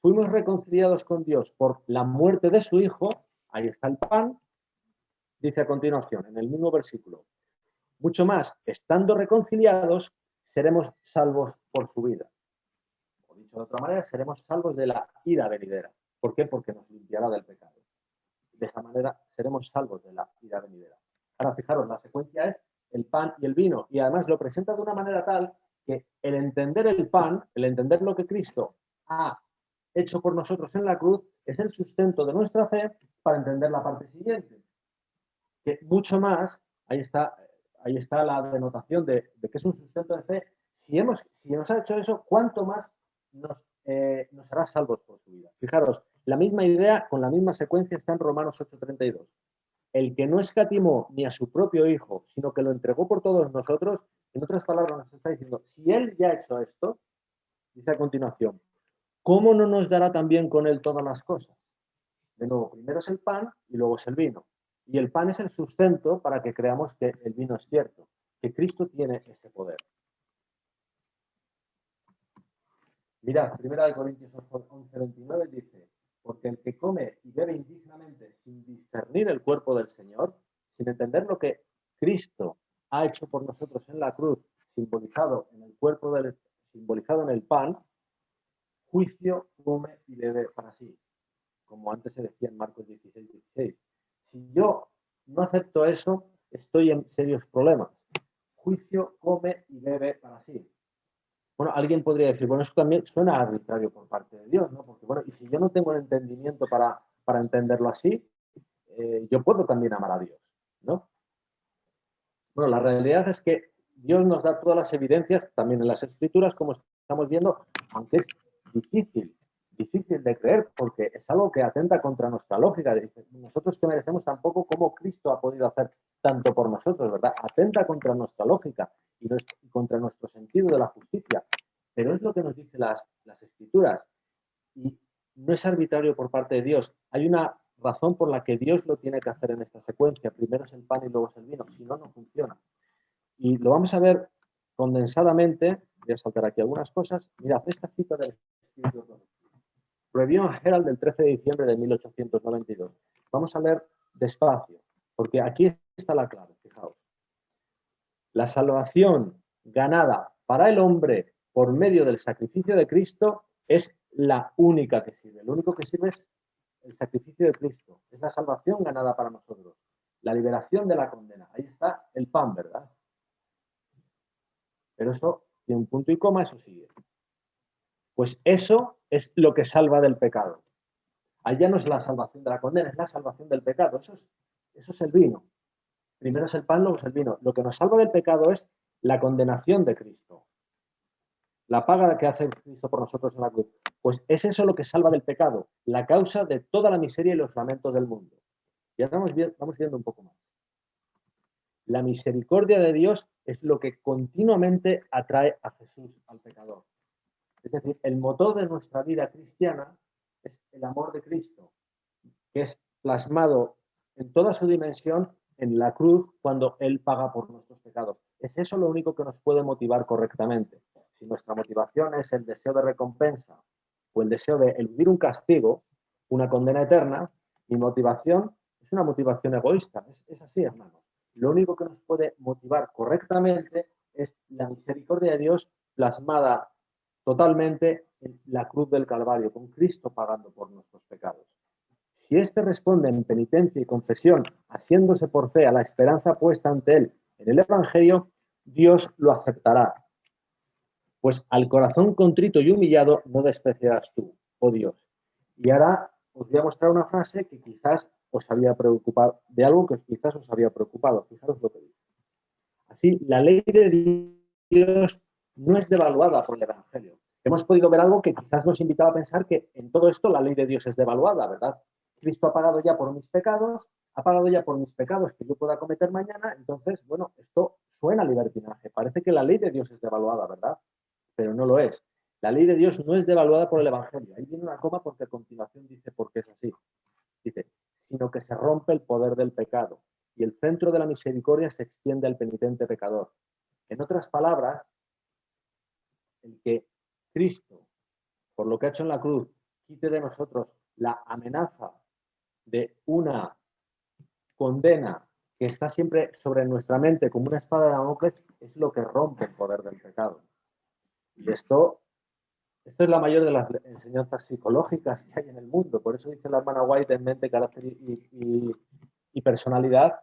fuimos reconciliados con Dios por la muerte de su Hijo, ahí está el pan, dice a continuación, en el mismo versículo, mucho más, estando reconciliados, seremos salvos por su vida. O dicho de otra manera, seremos salvos de la ira venidera. ¿Por qué? Porque nos limpiará del pecado. De esta manera seremos salvos de la ira venidera. Ahora, fijaros, la secuencia es el pan y el vino. Y además lo presenta de una manera tal que el entender el pan, el entender lo que Cristo ha hecho por nosotros en la cruz, es el sustento de nuestra fe para entender la parte siguiente. Que mucho más, ahí está la denotación de que es un sustento de fe. Si nos ha hecho eso, ¿cuánto más nos hará salvos por su vida? Fijaros, la misma idea, con la misma secuencia, está en Romanos 8:32. El que no escatimó ni a su propio Hijo, sino que lo entregó por todos nosotros, en otras palabras nos está diciendo, si Él ya ha hecho esto, dice a continuación, ¿cómo no nos dará también con Él todas las cosas? De nuevo, primero es el pan y luego es el vino. Y el pan es el sustento para que creamos que el vino es cierto, que Cristo tiene ese poder. Mirad, 1 Corintios 11:29 dice, porque el que come y bebe indignamente sin discernir el cuerpo del Señor, sin entender lo que Cristo ha hecho por nosotros en la cruz, simbolizado en el cuerpo simbolizado en el pan, juicio come y bebe para sí, como antes se decía en Marcos 16:16. Si yo no acepto eso, estoy en serios problemas. Juicio come y bebe para sí. Bueno, alguien podría decir, bueno, eso también suena arbitrario por parte de Dios, ¿no? Porque, bueno, y si yo no tengo el entendimiento para entenderlo así, yo puedo también amar a Dios, ¿no? Bueno, la realidad es que Dios nos da todas las evidencias, también en las Escrituras, como estamos viendo, aunque es difícil de creer, porque es algo que atenta contra nuestra lógica. Nosotros que merecemos tampoco como Cristo ha podido hacer tanto por nosotros, ¿verdad? Atenta contra nuestra lógica y contra nuestro sentido de la justicia. Pero es lo que nos dicen las Escrituras. Y no es arbitrario por parte de Dios. Hay una razón por la que Dios lo tiene que hacer en esta secuencia. Primero es el pan y luego es el vino. Si no, no funciona. Y lo vamos a ver condensadamente. Voy a saltar aquí algunas cosas. Mirad, esta cita del Espíritu Santo. Review and Herald del 13 de diciembre de 1892. Vamos a leer despacio, porque aquí está la clave, fijaos. La salvación ganada para el hombre por medio del sacrificio de Cristo es la única que sirve. Lo único que sirve es el sacrificio de Cristo. Es la salvación ganada para nosotros. La liberación de la condena. Ahí está el pan, ¿verdad? Pero eso tiene un punto y coma, eso sigue. Pues eso es lo que salva del pecado. Allá no es la salvación de la condena, es la salvación del pecado. Eso es el vino. Primero es el pan, luego es el vino. Lo que nos salva del pecado es la condenación de Cristo. La paga que hace Cristo por nosotros en la cruz. Pues es eso lo que salva del pecado, la causa de toda la miseria y los lamentos del mundo. Y ahora vamos viendo un poco más. La misericordia de Dios es lo que continuamente atrae a Jesús al pecador. Es decir, el motor de nuestra vida cristiana es el amor de Cristo, que es plasmado en toda su dimensión en la cruz cuando Él paga por nuestros pecados. Es eso lo único que nos puede motivar correctamente. Si nuestra motivación es el deseo de recompensa o el deseo de eludir un castigo, una condena eterna, mi motivación es una motivación egoísta. Es así, hermanos. Lo único que nos puede motivar correctamente es la misericordia de Dios plasmada totalmente en la cruz del Calvario, con Cristo pagando por nuestros pecados. Si éste responde en penitencia y confesión, haciéndose por fe a la esperanza puesta ante él en el Evangelio, Dios lo aceptará. Pues al corazón contrito y humillado no despreciarás tú, oh Dios. Y ahora os voy a mostrar una frase que quizás os había preocupado, de algo que quizás os había preocupado. Fijaros lo que dice. Así, la ley de Dios no es devaluada por el Evangelio. Hemos podido ver algo que quizás nos invitaba a pensar que en todo esto la ley de Dios es devaluada, ¿verdad? Cristo ha pagado ya por mis pecados, ha pagado ya por mis pecados que yo pueda cometer mañana, entonces, bueno, esto suena a libertinaje. Parece que la ley de Dios es devaluada, ¿verdad? Pero no lo es. La ley de Dios no es devaluada por el Evangelio. Ahí viene una coma porque a continuación dice por qué es así. Dice, sino que se rompe el poder del pecado y el centro de la misericordia se extiende al penitente pecador. En otras palabras, el que Cristo por lo que ha hecho en la cruz, quite de nosotros la amenaza de una condena que está siempre sobre nuestra mente como una espada de Damocles, es lo que rompe el poder del pecado. Y esto es la mayor de las enseñanzas psicológicas que hay en el mundo. Por eso dice la hermana White en Mente, Carácter y Personalidad,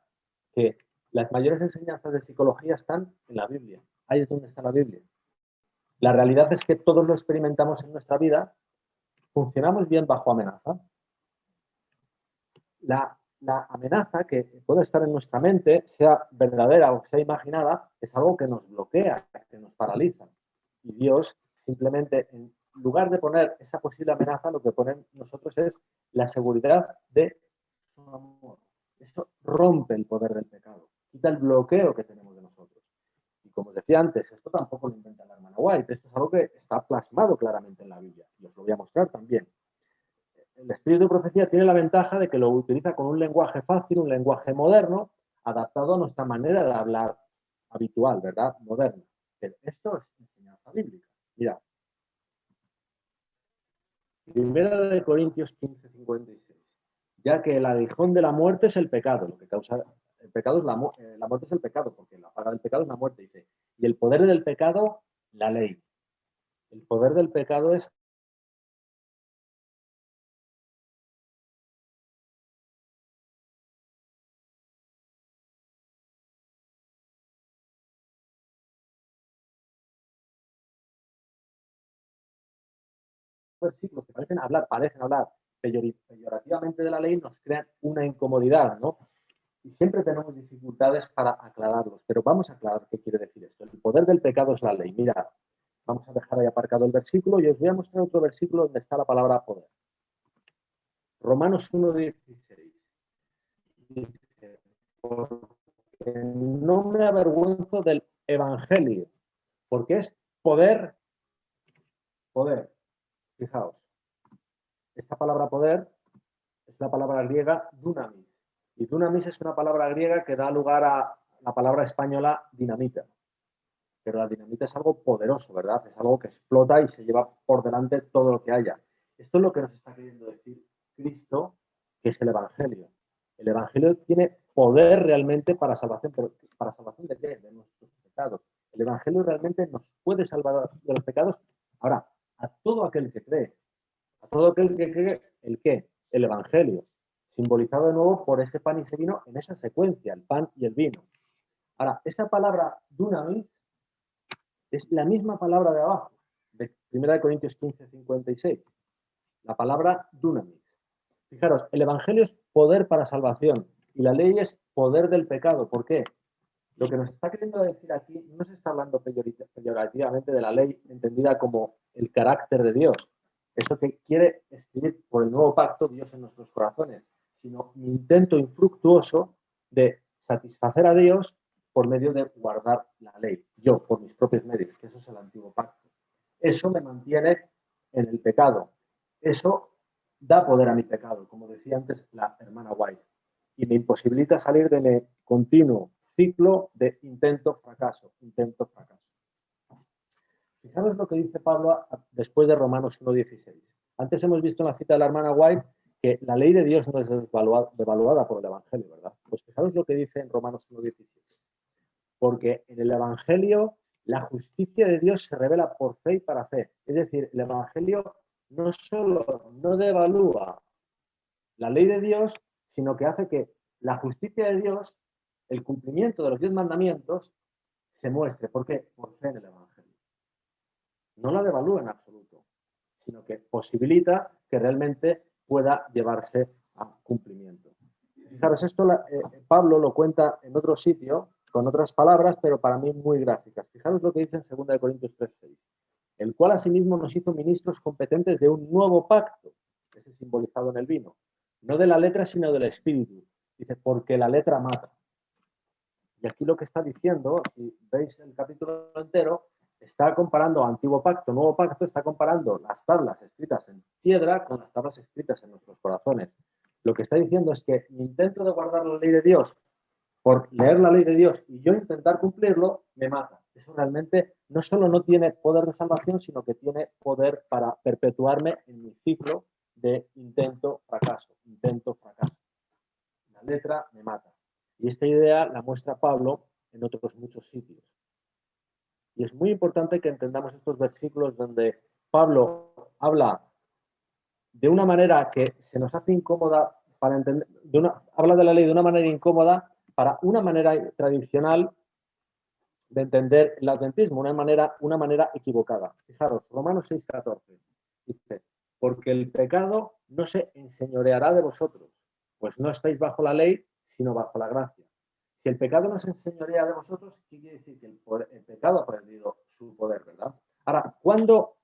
que las mayores enseñanzas de psicología están en la Biblia. Ahí es donde está la Biblia. La realidad es que todos lo experimentamos en nuestra vida, funcionamos bien bajo amenaza. La amenaza que puede estar en nuestra mente, sea verdadera o sea imaginada, es algo que nos bloquea, que nos paraliza. Y Dios simplemente, en lugar de poner esa posible amenaza, lo que ponen nosotros es la seguridad de su amor. Eso rompe el poder del pecado, quita el bloqueo que tenemos de nosotros. Y como os decía antes, esto tampoco lo inventa la hermana White, esto es algo que está plasmado claramente en la Biblia. Y os lo voy a mostrar también. El espíritu de profecía tiene la ventaja de que lo utiliza con un lenguaje fácil, un lenguaje moderno, adaptado a nuestra manera de hablar habitual, ¿verdad? Moderna. Pero esto es enseñanza bíblica. Mira, Primera de Corintios 15, 56. Ya que el aguijón de la muerte es el pecado, lo que causa el pecado es la muerte es el pecado, porque la paga del pecado es la muerte, dice. Y el poder del pecado, la ley. El poder del pecado es versículos que parecen hablar peyorativamente de la ley, nos crean una incomodidad, ¿no? Y siempre tenemos dificultades para aclararlos, pero vamos a aclarar qué quiere decir esto. El poder del pecado es la ley. Mirad, vamos a dejar ahí aparcado el versículo y os voy a mostrar otro versículo donde está la palabra poder. Romanos 1:16. Dice, porque no me avergüenzo del evangelio, porque es poder, poder. Fijaos, esta palabra poder es la palabra griega dunamis. Y dunamis es una palabra griega que da lugar a la palabra española dinamita. Pero la dinamita es algo poderoso, ¿verdad? Es algo que explota y se lleva por delante todo lo que haya. Esto es lo que nos está queriendo decir Cristo, que es el Evangelio. El Evangelio tiene poder realmente para salvación, pero ¿para salvación de qué? De nuestros pecados. El Evangelio realmente nos puede salvar de los pecados. Ahora, a todo aquel que cree, a todo aquel que cree, ¿el qué? El Evangelio, simbolizado de nuevo por ese pan y ese vino en esa secuencia, el pan y el vino. Ahora, esa palabra dunamis es la misma palabra de abajo, de 1 Corintios 15, 56. La palabra dunamis. Fijaros, el Evangelio es poder para salvación y la ley es poder del pecado. ¿Por qué? Lo que nos está queriendo decir aquí no se está hablando peyorativamente de la ley entendida como el carácter de Dios. Eso que quiere escribir por el nuevo pacto Dios en nuestros corazones, sino un intento infructuoso de satisfacer a Dios por medio de guardar la ley. Yo, por mis propios medios, que eso es el antiguo pacto. Eso me mantiene en el pecado. Eso da poder a mi pecado, como decía antes la hermana White, y me imposibilita salir de mi continuo ciclo de intento-fracaso, intento-fracaso. Fijaros lo que dice Pablo después de Romanos 1:16. Antes hemos visto en la cita de la hermana White que la ley de Dios no es devaluada por el Evangelio, ¿verdad? Pues fijaros lo que dice en Romanos 1:17. Porque en el Evangelio la justicia de Dios se revela por fe y para fe. Es decir, el Evangelio no solo no devalúa la ley de Dios, sino que hace que la justicia de Dios, el cumplimiento de los 10 mandamientos, se muestre. ¿Por qué? Por fe en el Evangelio. No la devalúa en absoluto, sino que posibilita que realmente pueda llevarse a cumplimiento. Fijaros, esto Pablo lo cuenta en otro sitio, con otras palabras, pero para mí muy gráficas. Fijaros lo que dice en 2 Corintios 3:6. El cual asimismo nos hizo ministros competentes de un nuevo pacto, que es simbolizado en el vino. No de la letra, sino del espíritu. Dice, porque la letra mata. Y aquí lo que está diciendo, si veis el capítulo entero, está comparando antiguo pacto, nuevo pacto, está comparando las tablas escritas en piedra con las tablas escritas en nuestros corazones. Lo que está diciendo es que mi intento de guardar la ley de Dios, por leer la ley de Dios y yo intentar cumplirlo, me mata. Eso realmente no solo no tiene poder de salvación, sino que tiene poder para perpetuarme en mi ciclo de intento-fracaso, intento-fracaso. La letra me mata. Y esta idea la muestra Pablo en otros muchos sitios. Y es muy importante que entendamos estos versículos donde Pablo habla de una manera que se nos hace incómoda para entender, habla de la ley de una manera incómoda para una manera tradicional de entender el adventismo, una manera equivocada. Fijaros, Romanos 6:14 dice, porque el pecado no se enseñoreará de vosotros, pues no estáis bajo la ley, sino bajo la gracia. Si el pecado no se enseñorea de vosotros, ¿qué quiere decir? Que el pecado ha perdido su poder, ¿verdad? Ahora, ¿cuándo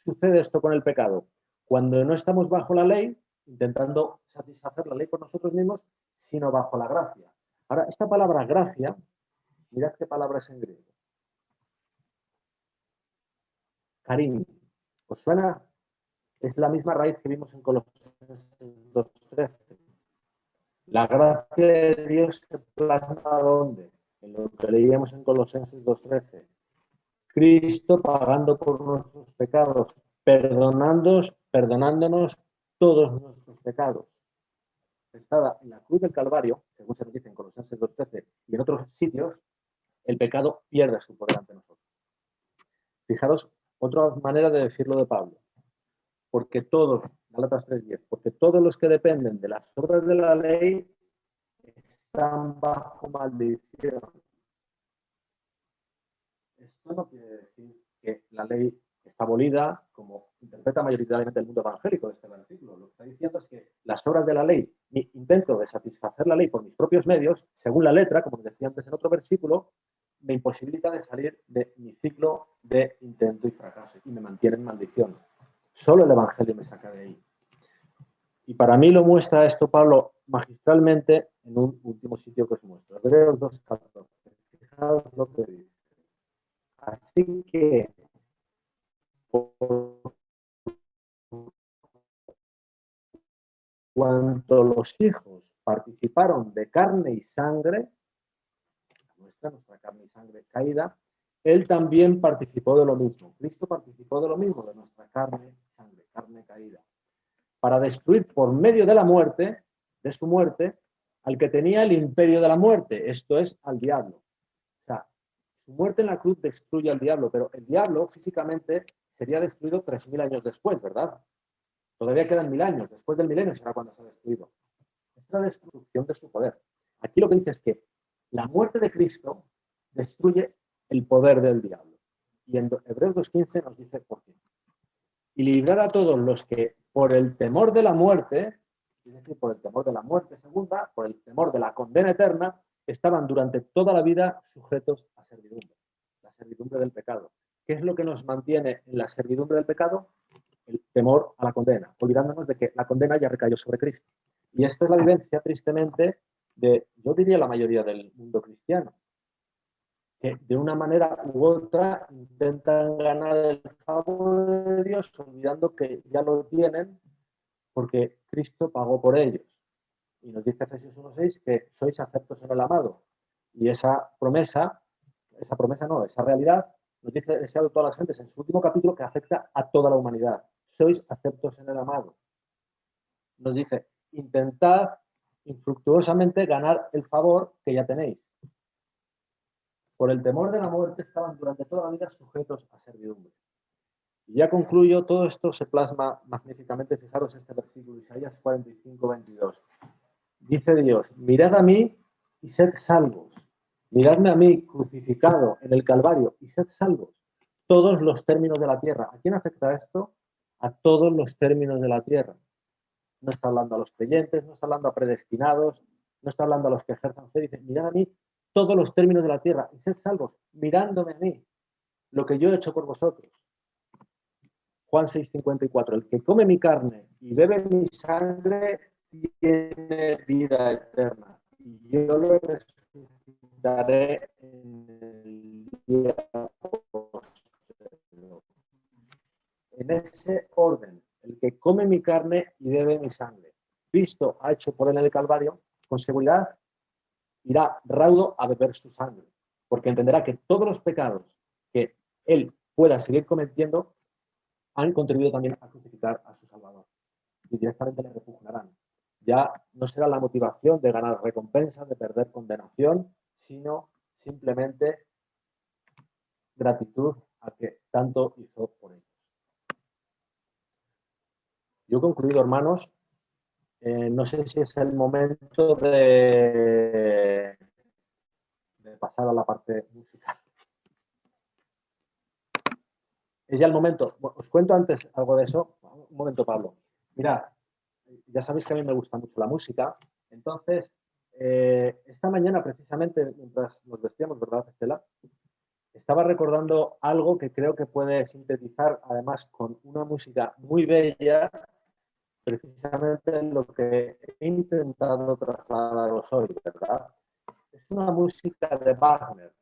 sucede esto con el pecado? Cuando no estamos bajo la ley, intentando satisfacer la ley por nosotros mismos, sino bajo la gracia. Ahora, esta palabra gracia, mirad qué palabra es en griego. Carim. ¿Os suena? Es la misma raíz que vimos en Colosenses 2:13. La gracia de Dios se plasma ¿dónde? En lo que leíamos en Colosenses 2:13. Cristo pagando por nuestros pecados, perdonándonos todos nuestros pecados. Estada en la cruz del Calvario, según se nos dice en Colosenses 2:13 y en otros sitios, el pecado pierde su poder ante nosotros. Fijaros, otra manera de decirlo de Pablo. Porque todos, Gálatas 3:10, porque todos los que dependen de las obras de la ley están bajo maldición. Esto no quiere decir que la ley está abolida, como interpreta mayoritariamente el mundo evangélico de este versículo. Lo que está diciendo es que las obras de la ley, mi intento de satisfacer la ley por mis propios medios, según la letra, como decía antes en otro versículo, me imposibilita de salir de mi ciclo de intento y fracaso y me mantiene en maldición. Solo el Evangelio me saca de ahí. Y para mí lo muestra esto Pablo magistralmente en un último sitio que os muestro. Hebreos 2:14. Fijaos lo que dice. Así que por cuanto los hijos participaron de carne y sangre, nuestra carne y sangre caída, él también participó de lo mismo. Cristo participó de lo mismo, de nuestra carne y sangre, carne caída, para destruir por medio de la muerte, de su muerte, al que tenía el imperio de la muerte, esto es, al diablo. O sea, su muerte en la cruz destruye al diablo, pero el diablo físicamente sería destruido 3000 años después, ¿verdad? Todavía quedan 1000 años, después del milenio será cuando se ha destruido. Es la destrucción de su poder. Aquí lo que dice es que la muerte de Cristo destruye el poder del diablo. Y en Hebreos 2:15 nos dice por qué. Y librar a todos los que por el temor de la muerte, es decir, por el temor de la muerte segunda, por el temor de la condena eterna, estaban durante toda la vida sujetos a servidumbre, la servidumbre del pecado. ¿Qué es lo que nos mantiene en la servidumbre del pecado? El temor a la condena, olvidándonos de que la condena ya recayó sobre Cristo. Y esta es la vivencia, tristemente, de, yo diría, la mayoría del mundo cristiano, que de una manera u otra intentan ganar el favor de Dios, olvidando que ya lo tienen porque Cristo pagó por ellos. Y nos dice Efesios 1:6 que sois aceptos en el amado. Y esa realidad nos dice deseado todas las gentes en su último capítulo que afecta a toda la humanidad. Sois aceptos en el amado. Nos dice, intentad infructuosamente ganar el favor que ya tenéis. Por el temor de la muerte estaban durante toda la vida sujetos a servidumbre. Y ya concluyo, todo esto se plasma magníficamente, fijaros este versículo, Isaías 45:22. Dice Dios, mirad a mí y sed salvos. Miradme a mí crucificado en el Calvario y sed salvos. Todos los términos de la tierra. ¿A quién afecta esto? A todos los términos de la tierra. No está hablando a los creyentes, no está hablando a predestinados, no está hablando a los que ejerzan fe. Dice, mirad a mí todos los términos de la tierra y sed salvos, mirándome a mí, lo que yo he hecho por vosotros. Juan 6:54, el que come mi carne y bebe mi sangre tiene vida eterna y yo lo resucitaré en el día posterior. En ese orden, el que come mi carne y bebe mi sangre, Cristo ha hecho por él en el Calvario, con seguridad irá raudo a beber su sangre, porque entenderá que todos los pecados que él pueda seguir cometiendo, han contribuido también a crucificar a su Salvador. Y directamente le repugnarán. Ya no será la motivación de ganar recompensas, de perder condenación, sino simplemente gratitud a que tanto hizo por ellos. Yo he concluido, hermanos. No sé si es el momento de pasar a la parte musical. Es ya el momento. Bueno, os cuento antes algo de eso. Un momento, Pablo. Mirad, ya sabéis que a mí me gusta mucho la música. Entonces, esta mañana precisamente, mientras nos vestíamos, ¿verdad, Estela? Estaba recordando algo que creo que puede sintetizar, además, con una música muy bella, precisamente lo que he intentado trasladaros hoy, ¿verdad? Es una música de Wagner.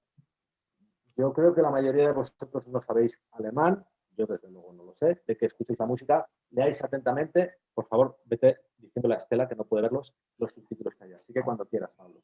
Yo creo que la mayoría de vosotros no sabéis alemán, yo desde luego no lo sé, de que escuchéis la música, leáis atentamente, por favor, vete diciéndole a Estela que no puede verlos, los subtítulos que hay. Así que cuando quieras, Pablo.